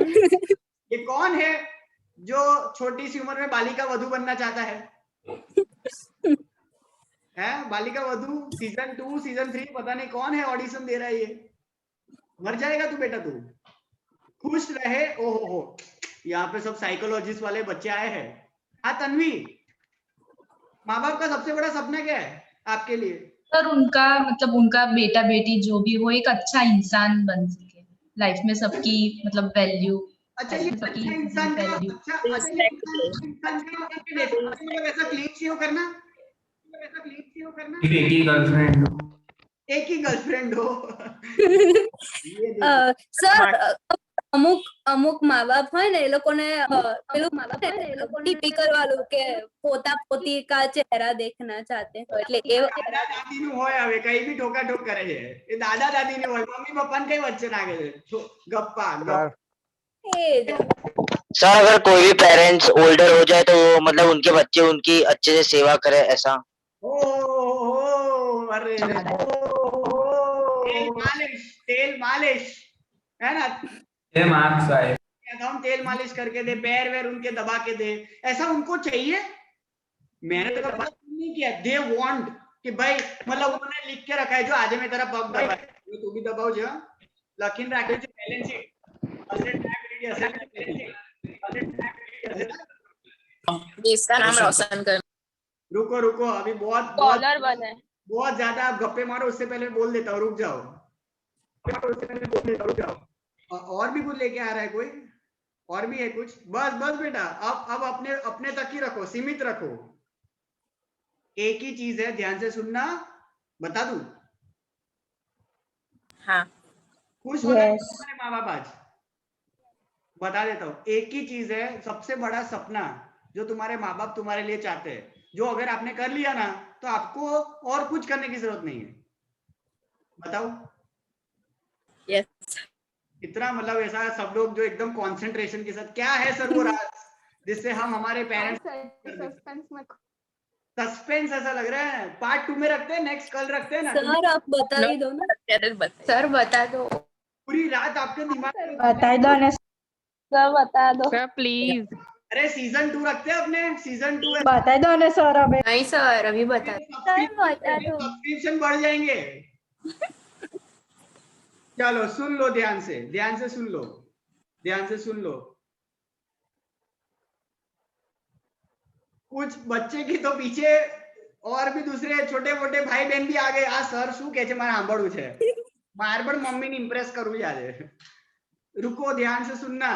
ये कौन है जो छोटी सी उम्र में बालिका वधू बनना चाहता है? बालिका वधू सीजन 2 सीजन 3 पता नहीं कौन है ऑडिशन दे रहा है, ये मर जाएगा तू बेटा, तू खुश रहे। ओहो, यहाँ पे सब साइकोलॉजिस्ट वाले बच्चे आए हैं। हाँ तन्वी, माँ बाप का सबसे बड़ा सपना क्या है आपके लिए? सर उनका मतलब उनका बेटा बेटी जो भी वो एक अच्छा इंसान बन सके लाइफ में, सबकी मतलब वैल्यू। अच्छा, ये अच्छा इंसान का अच्छा ये इंसान का मतलब ऐसा क्लीन शेव करना, तकलीफ थी वो करना, फिर एक ही गर्लफ्रेंड। एक ही गर्लफ्रेंड हो। ये देखो, સર અમુક અમુક મા બાપ હોય ને એ લોકોને પેલું ટિપિકલ વાળું કે પોતા પોતી કા ચહેરા देखना चाहते हो એટલે એ દાદા દાદી નું હોય, હવે કઈ બી ઠોકા ઠોક કરે છે એ દાદા દાદી નું હોય, મમ્મી પપ્પા ને કઈ વચ્ચે નાખે છે ગપ્પા એ જ सर अगर कोई भी पेरेंट्स ओल्डर हो जाए तो वो मतलब उनके बच्चे उनकी अच्छे से सेवा करे ऐसा। ओ अरे तेल मालिश है ना, ये मार्क्स आए। हम तेल मालिश करके दे, पैर वैर उनके दबा के दे, ऐसा उनको चाहिए। मैंने तो कभी नहीं किया, दे वांट कि भाई मतलब उन्होंने लिख के रखा है जो आज मैं तेरा पग दबा है तू भी दबाओ जो लखीन राखे जो बैलेंस शीट असेट लायबिलिटी देश का नाम रोशन कर। रुको रुको अभी बहुत कॉलर बने बहुत ज्यादा आप गप्पे मारो, उससे पहले बोल देता हूँ, रुक जाओ, उससे पहले बोल देता हूँ, रुक जाओ। और भी कुछ लेके आ रहा है कोई, और भी है कुछ? बस बस बेटा अब अपने अपने तक ही रखो, सीमित रखो। एक ही चीज है, ध्यान से सुनना, बता दूं? हाँ। खुश होना तुम्हारे माँ बाप आज बता देता हूँ। एक ही चीज है, सबसे बड़ा सपना जो तुम्हारे माँ बाप तुम्हारे लिए चाहते हैं, जो अगर आपने कर लिया ना तो आपको और कुछ करने की जरूरत नहीं है। बताओ। यस। इतना मतलब ऐसा सब लोग जो एकदम कंसंट्रेशन के साथ, क्या है सर वो राज जिससे हम हमारे पेरेंट्स सस्पेंस ऐसा लग रहा है, पार्ट 2 में रखते हैं, नेक्स्ट कल रखते हैं ना। सर आप बता ही दो ना। सर बता दो। पूरी रात आपके दिमाग में बता दो ना सर, बता दो सर प्लीज। अरे सीजन 2 रखते हैं अपने, सीजन 2 बता दो ना सर अबे। नहीं सर अभी बता सब्सक्रिप्शन बढ़ जाएंगे। चलो सुन लो ध्यान से, ध्यान से सुन लो, ध्यान से सुन लो। कुछ बच्चे की तो पीछे और भी दूसरे छोटे मोटे भाई बहन भी आ गए। आ सर शू कहे मारे सांभळવું છે, માર પણ મમ્મીને ઇમ્પ્રેસ કરવું યાર। रुको ध्यान से सुनना,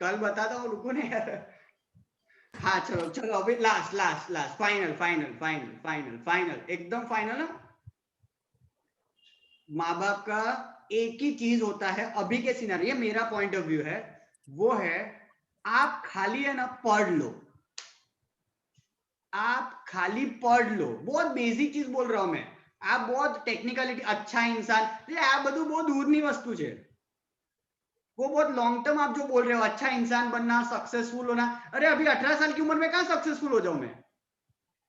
कल बताता हूँ, रुको ना यार। हाँ चलो चलो अभी last last last final final final final final एकदम फाइनल। माँ बाप का एक ही चीज होता है अभी के सिनेरियो, ये मेरा पॉइंट ऑफ व्यू है, वो है आप खाली है ना पढ़ लो, आप खाली पढ़ लो। बहुत बेसिक चीज बोल रहा हूं मैं, आप बहुत टेक्निकलिटी, अच्छा इंसान, આ બધું बहुत दूરની वस्तु है, वो बहुत लॉन्ग टर्म आप जो बोल रहे हो, अच्छा इंसान बनना, सक्सेसफुल होना। अरे अभी 18 साल की उम्र में कहाँ सक्सेसफुल हो जाऊं मैं?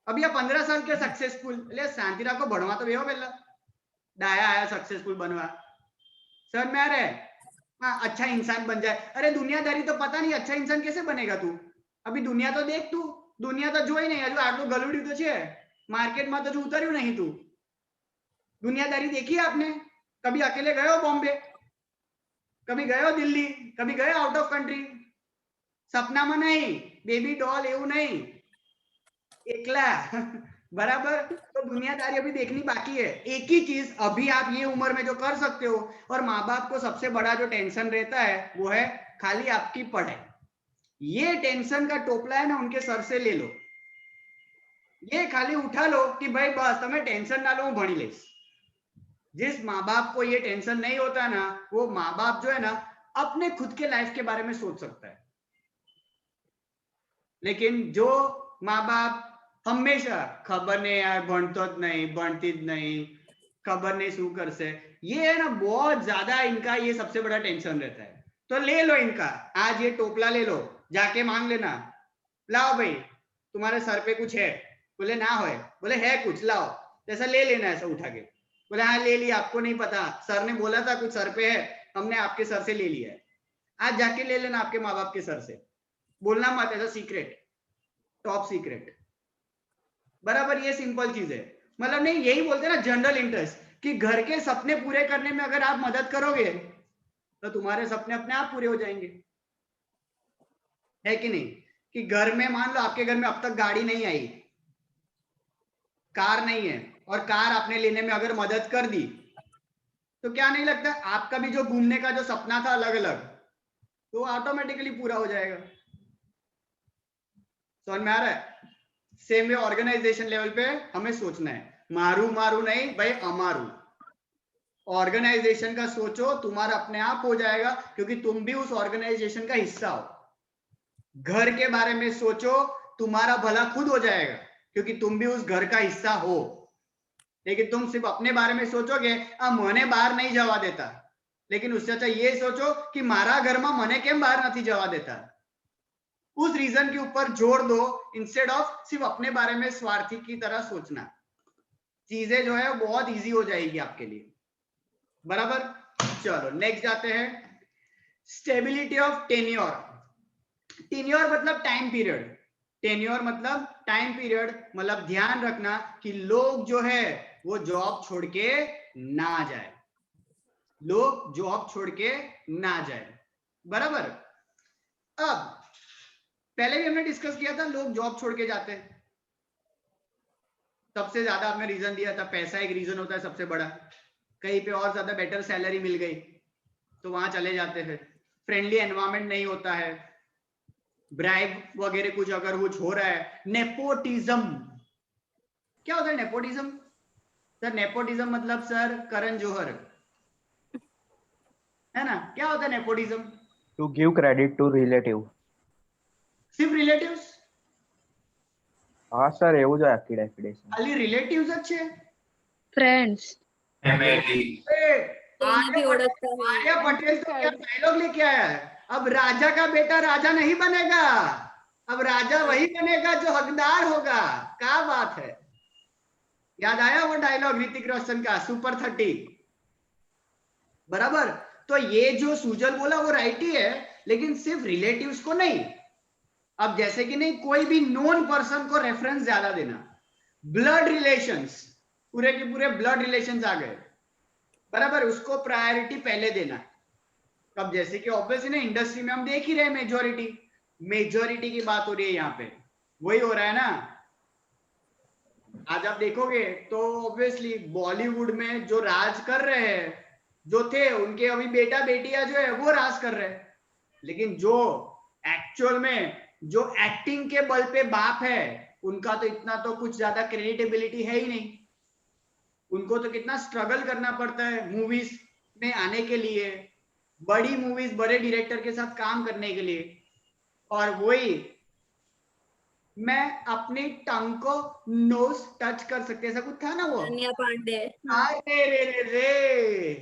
अभी आप 15 साल के सक्सेसफुल, शांति राखो, भणवा तो बेहो पहला, डाया आया सक्सेसफुल बनवा, सर में अरे हाँ अच्छा इंसान बन जाए। अरे दुनियादारी तो पता नहीं, अच्छा इंसान कैसे बनेगा तू? अभी दुनिया तो देख, तू दुनिया तो જોઈ नहीं, હજુ આટલું ગલુડ્યું તો છે માર્કેટમાં, તો ઉતર્યું नहीं तू। दुनियादारी देखी आपने? कभी अकेले गए हो बॉम्बे? कभी गए हो दिल्ली? कभी गए आउट ऑफ कंट्री? सपना में नहीं, बेबी डॉल એવું नहीं, एकला बराबर। तो दुनियादारी अभी देखनी बाकी है। एक ही चीज अभी आप ये उम्र में जो कर सकते हो, और माँ बाप को सबसे बड़ा जो टेंशन रहता है वो है खाली आपकी पढ़ाई। ये टेंशन का टोपला है ना उनके सर से ले लो, ये खाली उठा लो कि भाई बस तुम्हें टेंशन ना लो, हूँ भणी लईश। जिस माँ बाप को ये टेंशन नहीं होता ना, वो माँ बाप जो है ना अपने खुद के लाइफ के बारे में सोच सकता है। लेकिन जो माँ बाप हमेशा खबर नहीं यार भणतो ज नहीं, भणती ज नहीं, खबर नहीं शू करसे, ये है ना बहुत ज्यादा इनका ये सबसे बड़ा टेंशन रहता है। तो ले लो इनका, आज ये टोपला ले लो, जाके मांग लेना, लाओ भाई तुम्हारे सर पे कुछ है? बोले ना होए, बोले है कुछ, लाओ। ऐसा ले लेना, ऐसा उठा के, बोले हाँ ले लिया, आपको नहीं पता, सर ने बोला था कुछ सर पे है, हमने आपके सर से ले लिया है। आज जाके ले लेना आपके माँ बाप के सर से, बोलना मत, ऐसा सीक्रेट, टॉप सीक्रेट, बराबर। ये सिंपल चीज है, मतलब नहीं यही बोलते ना जनरल इंटरेस्ट, कि घर के सपने पूरे करने में अगर आप मदद करोगे तो तुम्हारे सपने अपने आप पूरे हो जाएंगे, है कि नहीं? कि घर में मान लो आपके घर में अब तक गाड़ी नहीं आई, कार नहीं है, और कार आपने लेने में अगर मदद कर दी, तो क्या नहीं लगता आपका भी जो घूमने का जो सपना था अलग अलग, तो ऑटोमेटिकली पूरा हो जाएगा। समझ में आ रहा है? सेम वे ऑर्गेनाइजेशन लेवल पे हमें सोचना है, मारू मारू नहीं भाई, अमारू। ऑर्गेनाइजेशन का सोचो, तुम्हारा अपने आप हो जाएगा, क्योंकि तुम भी उस ऑर्गेनाइजेशन का हिस्सा हो। घर के बारे में सोचो, तुम्हारा भला खुद हो जाएगा, क्योंकि तुम भी उस घर का हिस्सा हो। लेकिन तुम सिर्फ अपने बारे में सोचोगे, मने बाहर नहीं जवा देता, लेकिन उससे अच्छा ये सोचो कि मारा घर में मने केम बाहर नहीं जवा देता। उस रीजन के ऊपर जोर दो, इंस्टेड ऑफ सिर्फ अपने बारे में स्वार्थी की तरह सोचना। चीजें जो है बहुत इजी हो जाएगी आपके लिए, बराबर। चलो नेक्स्ट जाते हैं, स्टेबिलिटी ऑफ टेन्योर। टेन्योर मतलब टाइम पीरियड, टेन्योर मतलब टाइम पीरियड, मतलब ध्यान रखना कि लोग जो है वो जॉब छोड़ के ना जाए, लोग जॉब छोड़ के ना जाए, बराबर। अब पहले भी हमने डिस्कस किया था, लोग जॉब छोड़ के जाते हैं, सबसे ज्यादा आपने रीजन दिया था, पैसा एक रीजन होता है सबसे बड़ा, कहीं पे और ज्यादा बेटर सैलरी मिल गई तो वहां चले जाते हैं, फ्रेंडली एनवायरनमेंट नहीं होता है, ब्राइब वगैरह कुछ अगर कुछ हो रहा है, नेपोटिज्म। क्या होता है नेपोटिज्म? सर नेपोटिज्म मतलब सर करण जौहर, है ना? क्या होता है nepotism? To give credit to relative. सिर्फ रिलेटिव्स? हाँ सर, એવું જ આખી ડેફિનેશન। खाली रिलेटिव्स अच्छे? फ्रेंड्स। फैमिली। कोई भी ओळखता है। आर्य पटेल तो क्या डायलॉग लेके आया है, अब राजा का बेटा राजा नहीं बनेगा, अब राजा वही बनेगा जो हकदार होगा। क्या बात है, याद आया वो डायलॉग ऋतिक रोशन का, सुपर 30, बराबर। तो ये जो सुजल बोला वो राइट ही है, लेकिन सिर्फ रिलेटिव्स को नहीं। अब जैसे कि नहीं, कोई भी नोन पर्सन को रेफरेंस ज्यादा देना, ब्लड रिलेशंस, पूरे के पूरे ब्लड रिलेशंस आ गए, बराबर, उसको प्रायोरिटी पहले देना। अब जैसे कि ऑब्वियसली ना इंडस्ट्री में हम देख ही रहे हैं, मेजोरिटी की बात हो रही है यहाँ पे, वही हो रहा है ना। आज आप देखोगे तो ऑब्वियसली बॉलीवुड में जो राज कर रहे हैं, जो थे उनके अभी बेटा बेटियां जो है वो राज कर रहे हैं, लेकिन जो एक्चुअल में जो एक्टिंग के बल पे बाप है, उनका तो इतना तो कुछ ज्यादा क्रेडिटेबिलिटी है ही नहीं। उनको तो कितना स्ट्रगल करना पड़ता है मूवीज में आने के लिए, बड़ी मूवीज बड़े डायरेक्टर के साथ काम करने के लिए। और वही मैं अपनी टंग को नोज टच कर सकते, ऐसा कुछ था ना वो, अनन्या पांडे। अरे रे रे रे,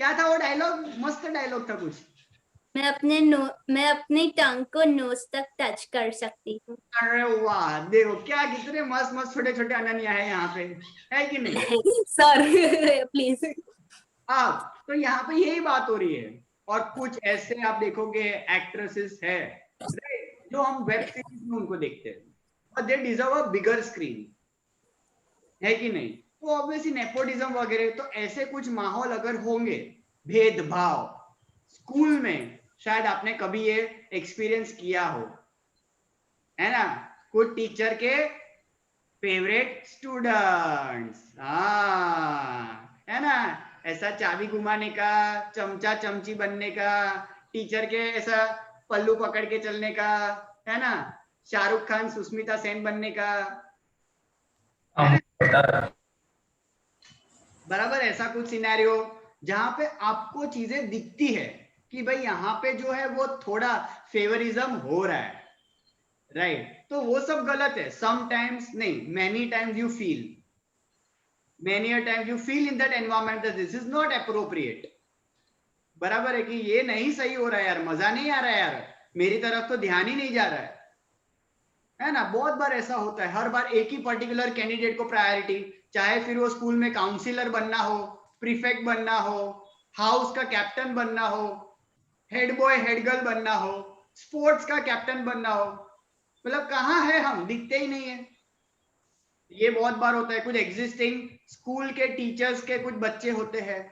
क्या था वो डायलॉग? मस्त डायलॉग था कुछ, मैं अपनी टंग को नोज तक टच कर सकती हूँ। अरे वाह, देखो क्या कितने मस्त मस्त छोटे छोटे अनन्या है यहाँ पे, है कि नहीं? Sir please. अब तो यहाँ पे यही बात हो रही है। और कुछ ऐसे आप देखोगे एक्ट्रेसेस है जो हम वेब सीरीज में उनको देखते हैं, और they deserve a bigger screen, है कि नहीं? तो ऑब्वियसली नेपोटिज्म वगैरह, तो ऐसे कुछ माहौल अगर होंगे, भेदभाव स्कूल में, शायद आपने कभी ये एक्सपीरियंस किया हो, है ना? कुछ टीचर के फेवरेट स्टूडेंट्स, हाँ, है ना? ऐसा चाबी घुमाने का, चमचा चमची बनने का, टीचर के ऐसा पल्लू पकड़ के चलने का, है ना? शाहरुख खान सुष्मिता सेन बनने का, बराबर। ऐसा कुछ सिनेरियो जहां पे आपको चीजें दिखती है कि भाई यहाँ पे जो है वो थोड़ा फेवरिज्म हो रहा है, राइट? तो वो सब गलत है। समटाइम्स नहीं, many times you feel, many a times you feel in that environment that this is not appropriate, बराबर है कि ये नहीं सही हो रहा है यार, मजा नहीं आ रहा है यार, मेरी तरफ तो ध्यान ही नहीं जा रहा है ना? बहुत बार ऐसा होता है, हर बार एक ही पर्टिकुलर कैंडिडेट को प्रायोरिटी, चाहे फिर वो स्कूल में काउंसिलर बनना हो, प्रीफेक्ट बनना हो, हाउस का कैप्टन बनना हो, हेड बॉय हेड गर्ल बनना हो, स्पोर्ट्स का कैप्टन बनना हो, मतलब कहाँ है हम, दिखते ही नहीं है। ये बहुत बार होता है। कुछ एग्जिस्टिंग स्कूल के टीचर्स के कुछ बच्चे होते हैं,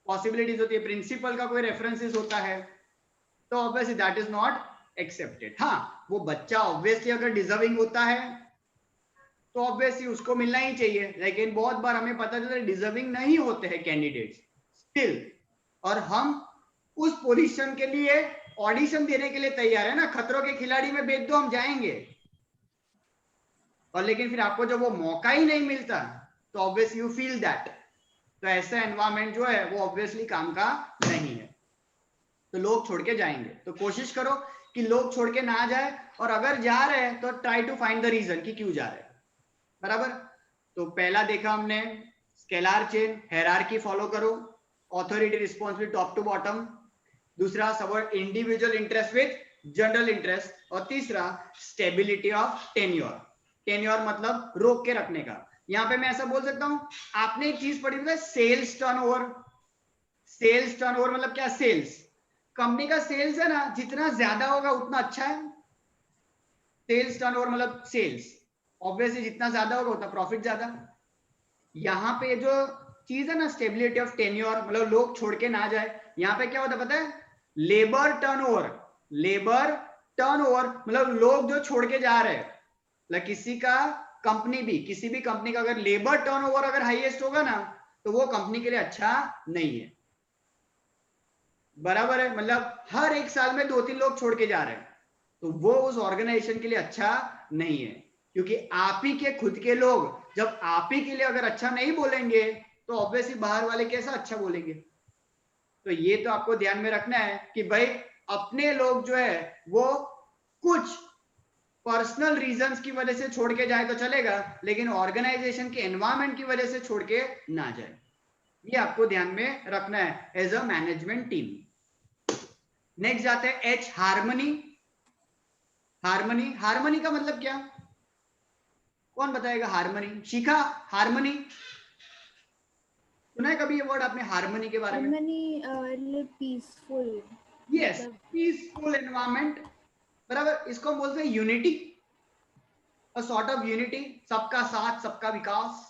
पॉसिबिलिटीज होती है, प्रिंसिपल का कोई रेफरेंसेस होता है, तो obviously that is not accepted. हाँ, वो बच्चा ऑब्वियसली अगर डिजर्विंग होता है तो ऑब्वियसली उसको मिलना ही चाहिए, लेकिन बहुत बार हमें पता चलता है डिजर्विंग नहीं होते हैं कैंडिडेट्स स्टिल, और हम उस पोजीशन के लिए ऑडिशन देने के लिए तैयार है ना। खतरों के खिलाड़ी में भेज दो, हम जाएंगे, और लेकिन फिर आपको जब वो मौका ही नहीं मिलता तो ऑब्वियसली यू फील दैट। तो ऐसा एनवायरमेंट जो है वो ऑब्वियसली काम का नहीं है, तो लोग छोड़ के जाएंगे। तो कोशिश करो कि लोग छोड़ के ना जाए, और अगर जा रहे हैं तो try to find the reason कि क्यों जा रहे हैं। बराबर। तो पहला देखा हमने स्केलर चेन, हायरार्की फॉलो करो, authority responsibility top to bottom. दूसरा subvert individual interest with general interest, और तीसरा स्टेबिलिटी ऑफ टेन्योर। टेन्योर मतलब रोक के रखने का। यहां पे मैं ऐसा बोल सकता हूं, आपने एक चीज पढ़ी है सेल्स टर्नओवर। सेल्स टर्नओवर मतलब क्या? सेल्स, कंपनी का सेल्स है ना, जितना ज्यादा होगा उतना अच्छा है। सेल्स टर्नओवर मतलब सेल्स, ऑब्वियसली जितना ज्यादा होगा उतना प्रॉफिट ज्यादा। यहाँ पे जो चीज है ना स्टेबिलिटी ऑफ टेन्योर, मतलब लोग छोड़ के ना जाए। यहाँ पे क्या होता है पता है? Labour turnover. लेबर टर्नओवर मतलब लोग जो छोड़ के जा रहे हैं, मतलब किसी का कंपनी भी, किसी भी कंपनी का अगर लेबर टर्नओवर अगर हाईएस्ट होगा ना तो वो कंपनी के लिए अच्छा नहीं है। बराबर है, मतलब हर एक साल में 2-3 लोग छोड़ के जा रहे हैं तो वो उस ऑर्गेनाइजेशन के लिए अच्छा नहीं है। क्योंकि आप ही के खुद के लोग जब आप ही के लिए अगर अच्छा नहीं बोलेंगे तो ऑब्वियसली बाहर वाले कैसा अच्छा बोलेंगे। तो ये तो आपको ध्यान में रखना है कि भाई अपने लोग जो है वो कुछ पर्सनल रीजंस की वजह से छोड़ के जाए तो चलेगा, लेकिन ऑर्गेनाइजेशन के एनवायरनमेंट की वजह से छोड़ के ना जाए। ये आपको ध्यान में रखना है as a management team. Next जाते हैं एच, हार्मनी। हार्मनी, हार्मनी का मतलब क्या? कौन बताएगा? हार्मनी शिखा, हार्मनी सुना है कभी ये वर्ड आपने हार्मनी के बारे में? Harmony peaceful. Yes, peaceful environment. बराबर। इसको हम बोलते हैं unity, a sort of unity, सबका साथ सबका विकास।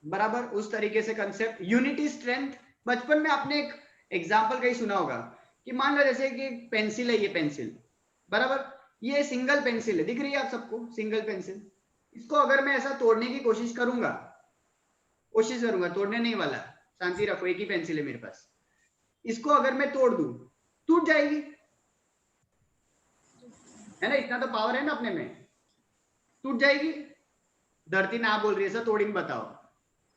बराबर, उस तरीके से कंसेप्ट यूनिटी, स्ट्रेंथ। बचपन में आपने एक एग्जांपल कहीं सुना होगा कि मान लो जैसे कि पेंसिल है, ये पेंसिल बराबर, ये सिंगल पेंसिल है, दिख रही है आप सबको सिंगल पेंसिल। इसको अगर मैं ऐसा तोड़ने की कोशिश करूंगा, तोड़ने नहीं वाला, शांति रखो, एक ही पेंसिल है मेरे पास। इसको अगर मैं तोड़ दूं टूट जाएगी, है ना? इतना तो पावर है ना अपने में, टूट जाएगी। धरती ना बोल रही है सर तोड़िंग बताओ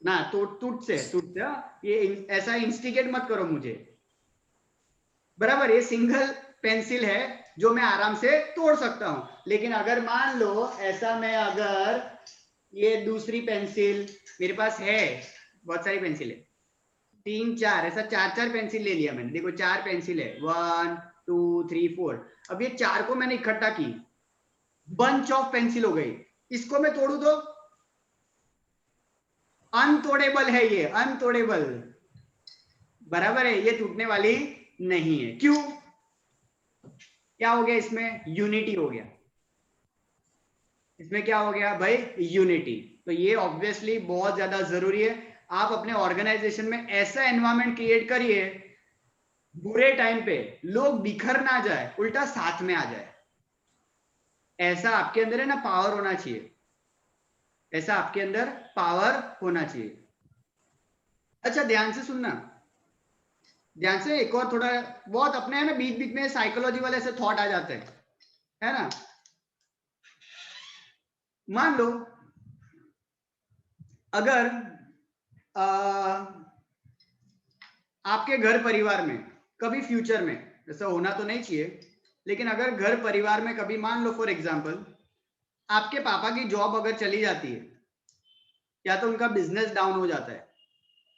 ना, टूट से ये ऐसा इंस्टिगेट मत करो मुझे। बराबर, ये सिंगल पेंसिल है जो मैं आराम से तोड़ सकता हूं, लेकिन अगर मान लो ऐसा मैं अगर ये दूसरी पेंसिल मेरे पास है, बहुत सारी पेंसिल है, 3-4 ऐसा 4-4 पेंसिल ले लिया मैंने, देखो 4 पेंसिल है, 1 2 3 4। अब ये 4 को मैंने इकट्ठा की, बंच ऑफ पेंसिल हो गई। इसको मैं तोड़ू तो अनतोड़ेबल है, ये अनतोड़ेबल। बराबर है, ये टूटने वाली नहीं है। क्यों? क्या हो गया इसमें? यूनिटी हो गया। इसमें क्या हो गया भाई? यूनिटी। तो ये ऑब्वियसली बहुत ज्यादा जरूरी है। आप अपने ऑर्गेनाइजेशन में ऐसा एनवायरनमेंट क्रिएट करिए, बुरे टाइम पे लोग बिखर ना जाए, उल्टा साथ में आ जाए। ऐसा आपके अंदर है ना, पावर होना चाहिए, ऐसा आपके अंदर पावर होना चाहिए। अच्छा ध्यान से सुनना, ध्यान से। एक और थोड़ा बहुत अपने है ना, बीच बीच में साइकोलॉजी वाले ऐसे थॉट आ जाते हैं, है ना? मान लो अगर आपके घर परिवार में कभी फ्यूचर में, ऐसा होना तो नहीं चाहिए, लेकिन अगर घर परिवार में कभी मान लो फॉर एग्जांपल आपके पापा की जॉब अगर चली जाती है, या तो उनका बिजनेस डाउन हो जाता है,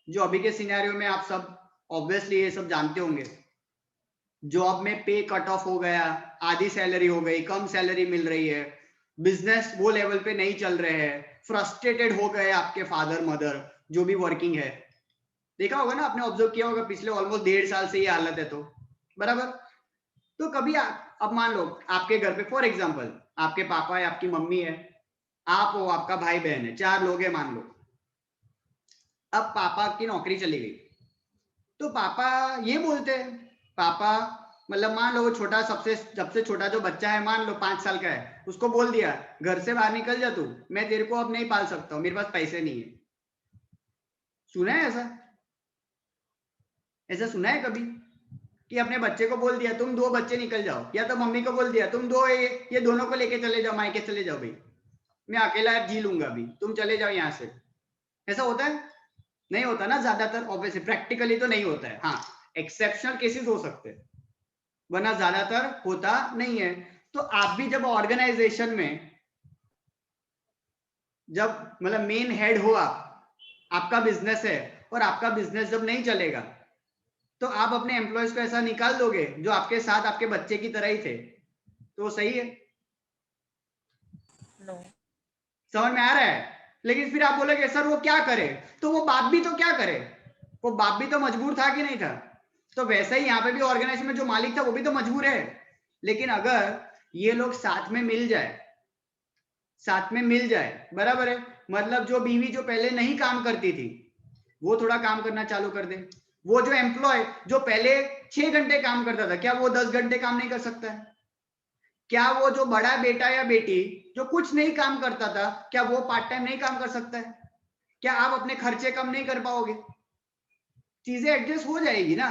जो अभी के सिनेरियो में आप सब ऑब्वियसली ये सब जानते होंगे, जॉब में पे कट ऑफ हो गया, आधी सैलरी हो गई, कम सैलरी मिल रही है, बिजनेस वो लेवल पे नहीं चल रहे हैं, फ्रस्ट्रेटेड हो गए आपके फादर मदर जो भी वर्किंग है। देखा होगा ना आपने, ऑब्जर्व किया होगा पिछले ऑलमोस्ट 1.5 साल से ये हालत है। तो बराबर, तो कभी अब मान लो आपके घर पे फॉर एग्जांपल आपके पापा है, आपकी मम्मी है, आप हो, आपका भाई बहन है, 4 लोग हैं मान लो। अब पापा की नौकरी चली गई, तो पापा ये बोलते हैं, पापा मतलब मान लो वो छोटा, सबसे छोटा जो बच्चा है, मान लो 5 साल का है, उसको बोल दिया घर से बाहर निकल जा तू, मैं तेरे को अब नहीं पाल सकता हूं, मेरे पास पैसे नहीं है। सुना है ऐसा? ऐसा सुना है कभी कि अपने बच्चे को बोल दिया तुम 2 बच्चे निकल जाओ, या तो मम्मी को बोल दिया तुम 2 ये दोनों को लेके चले जाओ, मायके चले जाओ भाई। मैं अकेला जी लूंगा अभी, तुम चले जाओ यहाँ से। ऐसा होता है? नहीं होता ना ज्यादातर, ऑब्वियसली प्रैक्टिकली तो नहीं होता है। हाँ, एक्सेप्शनल केसेस हो सकते हैं, वरना ज्यादातर होता नहीं है। तो आप भी जब ऑर्गेनाइजेशन में जब मतलब मेन हेड हो, आपका बिजनेस है और आपका बिजनेस जब नहीं चलेगा तो आप अपने एम्प्लॉयज को ऐसा निकाल दोगे जो आपके साथ आपके बच्चे की तरह ही थे, तो सही है? समझ में आ रहा है? लेकिन फिर आप बोलोगे सर वो क्या करे, तो वो बाप भी तो क्या करे, वो बाप भी तो मजबूर था कि नहीं था? तो वैसे ही यहाँ पे भी ऑर्गेनाइजेशन में जो मालिक था वो भी तो मजबूर है। लेकिन अगर ये लोग साथ में मिल जाए, बराबर है, मतलब जो बीवी जो पहले नहीं काम करती थी वो थोड़ा काम करना चालू कर दे, वो जो एम्प्लॉय जो पहले 6 घंटे काम करता था, क्या वो 10 घंटे काम नहीं कर सकता है? क्या वो जो बड़ा बेटा या बेटी जो कुछ नहीं काम करता था, क्या वो पार्ट टाइम नहीं काम कर सकता है? क्या आप अपने खर्चे कम नहीं कर पाओगे? चीजें एडजस्ट हो जाएगी ना।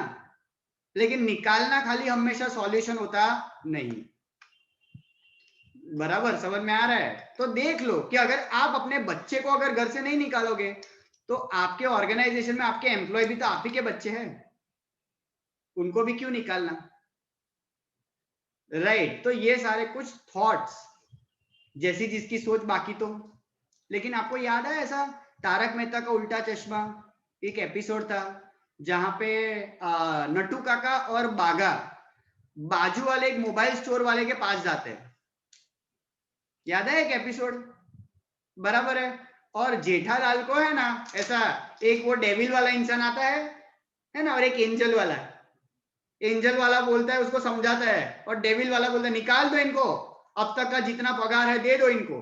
लेकिन निकालना खाली हमेशा सॉल्यूशन होता नहीं। बराबर समझ में आ रहा है? तो देख लो कि अगर आप अपने बच्चे को अगर घर से नहीं निकालोगे तो आपके ऑर्गेनाइजेशन में आपके एम्प्लॉय भी तो आप ही के बच्चे हैं, उनको भी क्यों निकालना? राइट। तो ये सारे कुछ थॉट्स, जैसी जिसकी सोच बाकी तो। लेकिन आपको याद है ऐसा तारक मेहता का उल्टा चश्मा एक एपिसोड था जहां पे नट्टू काका और बागा बाजू वाले एक मोबाइल स्टोर वाले के पास जाते हैं, याद है एक एपिसोड? बराबर है। और जेठालाल को है ना ऐसा एक वो डेविल वाला इंसान आता है ना, और एक एंजल वाला। एंजल वाला बोलता है, उसको समझाता है, और डेविल वाला बोलता है निकाल दो इनको, अब तक का जितना पगार है दे दो इनको,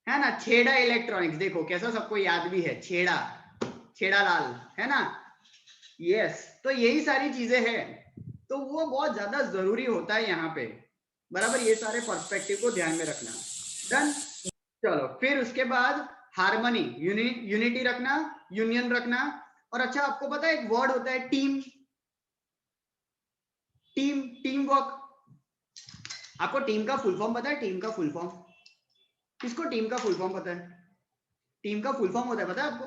है ना। छेड़ा इलेक्ट्रॉनिक्स, देखो कैसा सबको याद भी है, छेड़ा लाल, है ना। यस, तो यही सारी चीजें हैं, तो वो बहुत ज्यादा जरूरी होता है यहाँ पे। बराबर, ये सारे पर्सपेक्टिव को ध्यान में रखना। डन। चलो फिर उसके बाद हार्मनी, यूनिटी रखना, यूनियन रखना। और अच्छा आपको पता है एक वर्ड होता है टीम वर्क। आपको टीम का फुल फॉर्म पता है? टीम का फुल फॉर्म किसको टीम का फुल फॉर्म पता है? टीम का फुल फॉर्म होता है, पता है आपको?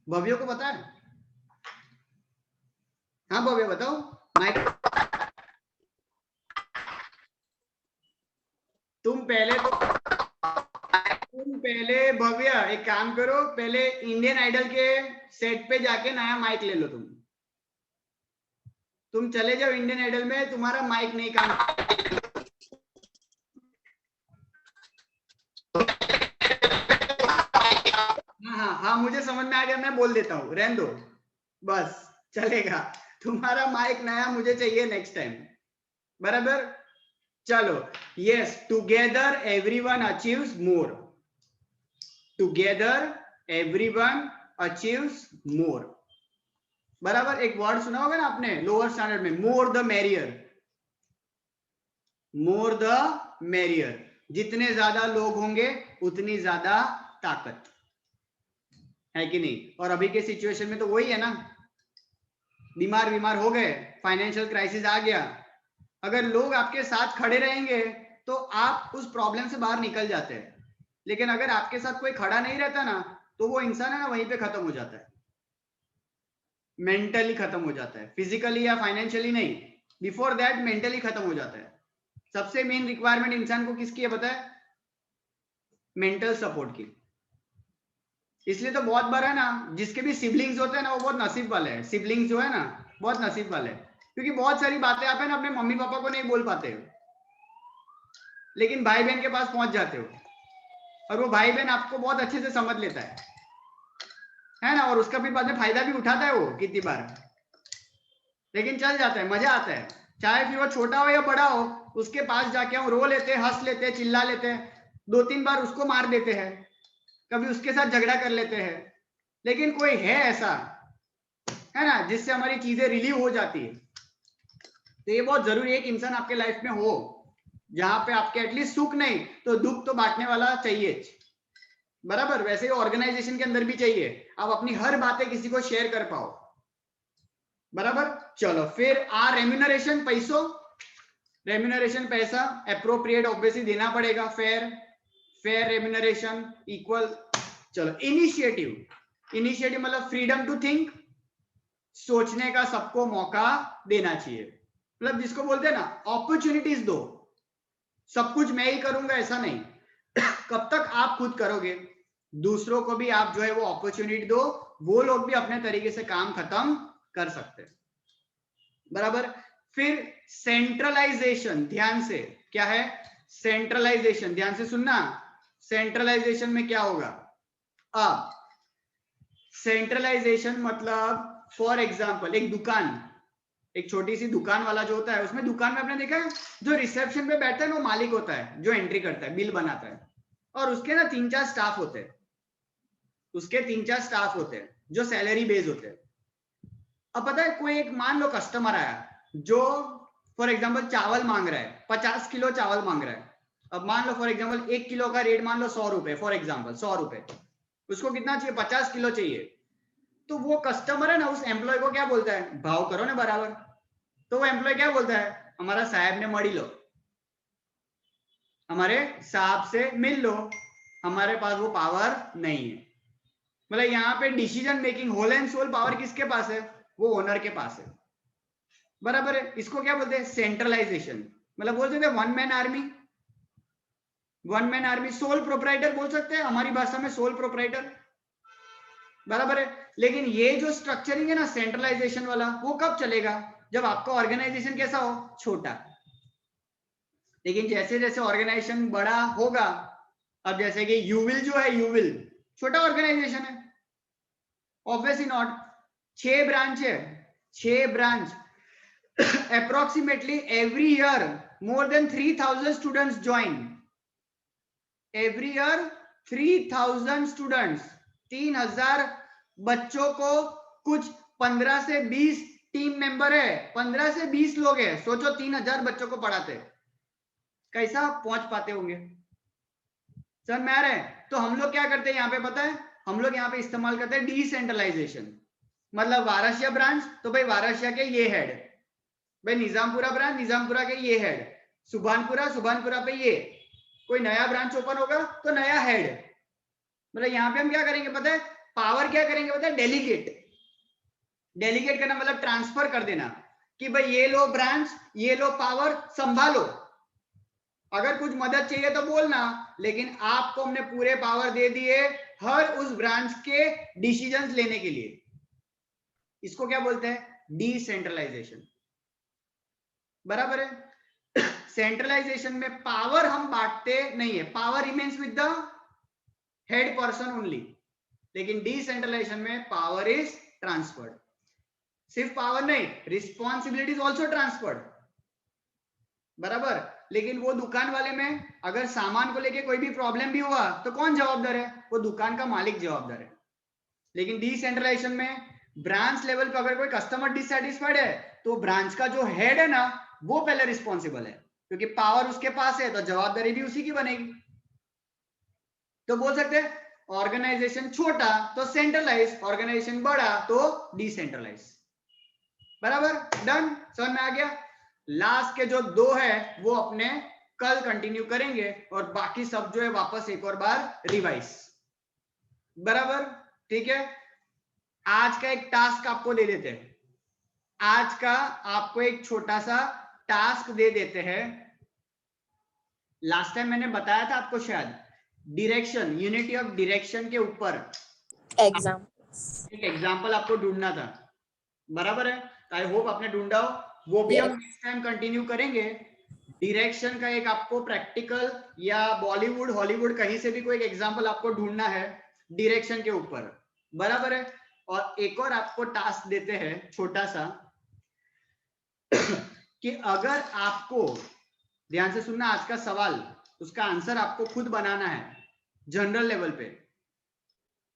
भव्य को पता है? हाँ भव्य बताओ। माइक तुम पहले भव्य एक काम करो, पहले इंडियन आइडल के सेट पे जाके नया माइक ले लो। तुम चले जाओ इंडियन आइडल में, तुम्हारा माइक नहीं काम। हाँ, मुझे समझ में आ गया, मैं बोल देता हूँ, रहने दो बस, चलेगा। तुम्हारा माइक नया मुझे चाहिए नेक्स्ट टाइम। बराबर, चलो। यस, टुगेदर एवरीवन अचीव्स मोर। टुगेदर एवरीवन अचीव्स मोर। बराबर, एक वर्ड सुना होगा ना आपने लोअर स्टैंडर्ड में, more the merrier. More the merrier, जितने ज्यादा लोग होंगे उतनी ज्यादा ताकत, है कि नहीं? और अभी के सिचुएशन में तो वही है ना, बीमार हो गए, फाइनेंशियल क्राइसिस आ गया, अगर लोग आपके साथ खड़े रहेंगे तो आप उस प्रॉब्लम से बाहर निकल जाते हैं। लेकिन अगर आपके साथ कोई खड़ा नहीं रहता ना, तो वो इंसान है ना वहीं पे खत्म हो जाता है, मेंटली खत्म हो जाता है, फिजिकली या फाइनेंशियली नहीं, बिफोर दैट मेंटली खत्म हो जाता है। सबसे मेन रिक्वायरमेंट इंसान को किसकी है पता है? मेंटल सपोर्ट की। इसलिए तो बहुत बार है ना, जिसके भी सिबलिंग्स होते हैं ना वो बहुत नसीब वाले हैं। सिबलिंग्स जो है ना बहुत नसीब वाले हैं, क्योंकि बहुत सारी बातें आप है ना अपने मम्मी पापा को नहीं बोल पाते हो, लेकिन भाई बहन के पास पहुंच जाते हो, और वो भाई बहन आपको बहुत अच्छे से समझ लेता है ना, और उसका भी बाद में फायदा भी उठाता है वो कितनी बार, लेकिन चल जाता है, मजा आता है। चाहे फिर वो छोटा हो या बड़ा हो, उसके पास जाके हम रो लेते हैं, हंस लेते हैं, चिल्ला लेते हैं, 2-3 बार उसको मार देते हैं, कभी उसके साथ झगड़ा कर लेते हैं, लेकिन कोई है ऐसा, है ना, जिससे हमारी चीजें रिलीव हो जाती है। तो ये बहुत जरूरी है कि इंसान आपके लाइफ में हो, जहां पे आपके एटलीस्ट सुख नहीं तो दुख तो बांटने वाला चाहिए। बराबर, वैसे ही ऑर्गेनाइजेशन के अंदर भी चाहिए, आप अपनी हर बातें किसी को शेयर कर पाओ। बराबर, चलो फिर रेम्यूनरेशन, पैसों, रेम्यूनरेशन पैसा, एप्रोप्रिएट ऑब्वियसली देना पड़ेगा, फेयर रेम्यूनरेशन इक्वल। चलो इनिशिएटिव मतलब फ्रीडम टू थिंक, सोचने का सबको मौका देना चाहिए, मतलब जिसको बोलते हैं ना अपॉर्चुनिटीज दो, सब कुछ मैं ही करूंगा ऐसा नहीं। कब तक आप खुद करोगे, दूसरों को भी आप जो है वो अपॉर्चुनिटी दो, वो लोग भी अपने तरीके से काम खत्म कर सकते हैं, बराबर। फिर सेंट्रलाइजेशन, ध्यान से, क्या है सेंट्रलाइजेशन, ध्यान से सुनना। सेंट्रलाइजेशन में क्या होगा, अब सेंट्रलाइजेशन मतलब फॉर एग्जांपल एक दुकान, एक छोटी सी दुकान वाला जो होता है, उसमें दुकान में आपने देखा है जो रिसेप्शन पे बैठता है वो मालिक होता है, जो एंट्री करता है, बिल बनाता है, और उसके ना 3-4 स्टाफ होते हैं, उसके 3-4 स्टाफ होते हैं जो सैलरी बेस होते हैं। अब पता है कोई एक मान लो कस्टमर आया जो फॉर एग्जांपल चावल मांग रहा है, 50 किलो चावल मांग रहा है। अब मान लो फॉर एग्जांपल 1 किलो का रेट मान लो 100 रुपए, फॉर एग्जांपल 100 रुपए, उसको कितना चाहिए, 50 किलो चाहिए। तो वो कस्टमर है ना, उस एम्प्लॉय को क्या बोलता है, भाव करो ना बराबर। तो वो एम्प्लॉय क्या बोलता है, हमारा साहब ने मड़ी लो, हमारे साहब से मिल लो, हमारे पास वो पावर नहीं है। मतलब यहाँ पे decision making whole and soul power किसके पास है, वो ओनर के पास है, बराबर है। इसको क्या बोलते हैं, सेंट्रलाइजेशन। मतलब बोल सकते हैं one man army, sole proprietor बोल सकते हैं हमारी भाषा में, सोल प्रोप्राइटर, बराबर है। लेकिन ये जो स्ट्रक्चरिंग है ना सेंट्रलाइजेशन वाला, वो कब चलेगा, जब आपका ऑर्गेनाइजेशन कैसा हो, छोटा। लेकिन जैसे जैसे ऑर्गेनाइजेशन बड़ा होगा, अब जैसे कि यूविल जो है, यूविल छोटा ऑर्गेनाइजेशन है, ऑब्वियसली नॉट। 6 ब्रांच है, 6 branch, approximately every year more than 3000 students join, every year 3000 students, 3000 बच्चों को, कुछ 15 से 20 टीम मेंबर है, 15 से 20 लोग हैं, सोचो 3000 बच्चों को पढ़ाते, कैसा पहुंच पाते होंगे, समझ में आ रहा है। तो हम लोग क्या करते हैं यहाँ पे पता है, हम लोग यहाँ पे इस्तेमाल करते हैं डिसेंट्रलाइजेशन। मतलब वारासिया ब्रांच, तो भाई वारासिया के ये हेड, भाई निजामपुरा ब्रांच, निजामपुरा के ये हेड, सुभानपुरा पे ये, कोई नया ब्रांच ओपन होगा तो नया हेड। मतलब यहाँ पे हम क्या करेंगे पता है, पावर क्या करेंगे पता है, डेलीगेट करना, मतलब ट्रांसफर कर देना कि भाई ये लो ब्रांच, ये लो पावर, संभालो, अगर कुछ मदद चाहिए तो बोलना, लेकिन आपको हमने पूरे पावर दे दिए हर उस ब्रांच के डिसीजंस लेने के लिए। इसको क्या बोलते हैं, डिसेंट्रलाइजेशन, बराबर है। सेंट्रलाइजेशन में पावर हम बांटते नहीं है, power remains with the head person only, लेकिन डिसेंट्रलाइजेशन में पावर इज ट्रांसफर्ड। सिर्फ पावर नहीं, रिस्पॉन्सिबिलिटी इज ऑल्सो ट्रांसफर्ड, बराबर। लेकिन वो दुकान वाले में अगर सामान को लेके कोई भी प्रॉब्लम भी हुआ तो कौन जवाबदार है, वो दुकान का मालिक जवाबदार है। लेकिन डिसेंट्रलाइजेशन में ब्रांच लेवल पर अगर कोई कस्टमर डिससैटिस्फाइड है तो ब्रांच का जो हेड है ना वो पहले रिस्पॉन्सिबल है, क्योंकि पावर उसके पास है तो जवाबदारी भी उसी की बनेगी। तो बोल सकते हैं ऑर्गेनाइजेशन छोटा तो सेंट्रलाइज, ऑर्गेनाइजेशन बड़ा तो डिसेंट्रलाइज, बराबर। डन, समझ में आ गया। लास्ट के जो 2 है वो अपने कल कंटिन्यू करेंगे और बाकी सब जो है वापस एक और बार रिवाइज, बराबर, ठीक है। आज का एक टास्क आपको दे देते हैं, आज का आपको एक छोटा सा टास्क दे देते हैं। लास्ट टाइम मैंने बताया था आपको शायद, डायरेक्शन, यूनिटी ऑफ डायरेक्शन के ऊपर एग्जाम एक एग्जांपल आपको ढूंढना था, बराबर है। आई होप आपने ढूंढा हो, वो भी हम नेक्स्ट टाइम कंटिन्यू करेंगे। डायरेक्शन का एक आपको प्रैक्टिकल या बॉलीवुड हॉलीवुड कहीं से भी कोई एक एग्जांपल आपको ढूंढना है डायरेक्शन के ऊपर, बराबर है। और एक और आपको टास्क देते हैं छोटा सा कि अगर आपको, ध्यान से सुनना आज का सवाल, उसका आंसर आपको खुद बनाना है जनरल लेवल पे।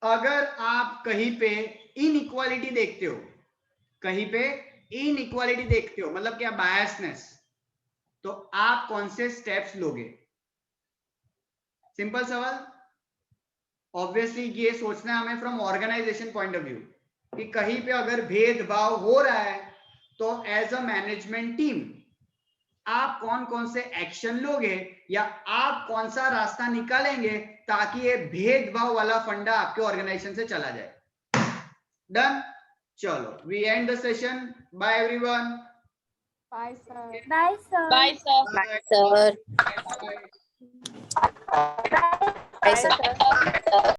अगर आप कहीं पे इनइक्वालिटी देखते हो, कहीं पे इनइक्वालिटी देखते हो, मतलब क्या बायसनेस, तो आप कौन से स्टेप्स लोगे? सिंपल सवाल। ऑब्वियसली ये सोचना है हमें from organisation point of view कि कहीं पे अगर भेदभाव हो रहा है तो एज अ मैनेजमेंट टीम आप कौन कौन से एक्शन लोगे या आप कौन सा रास्ता निकालेंगे ताकि ये भेदभाव वाला फंडा आपके ऑर्गेनाइजेशन से चला जाए. डन. चलो, we end the session. Bye everyone. Bye sir. Bye sir. Bye sir. Sir. Bye sir.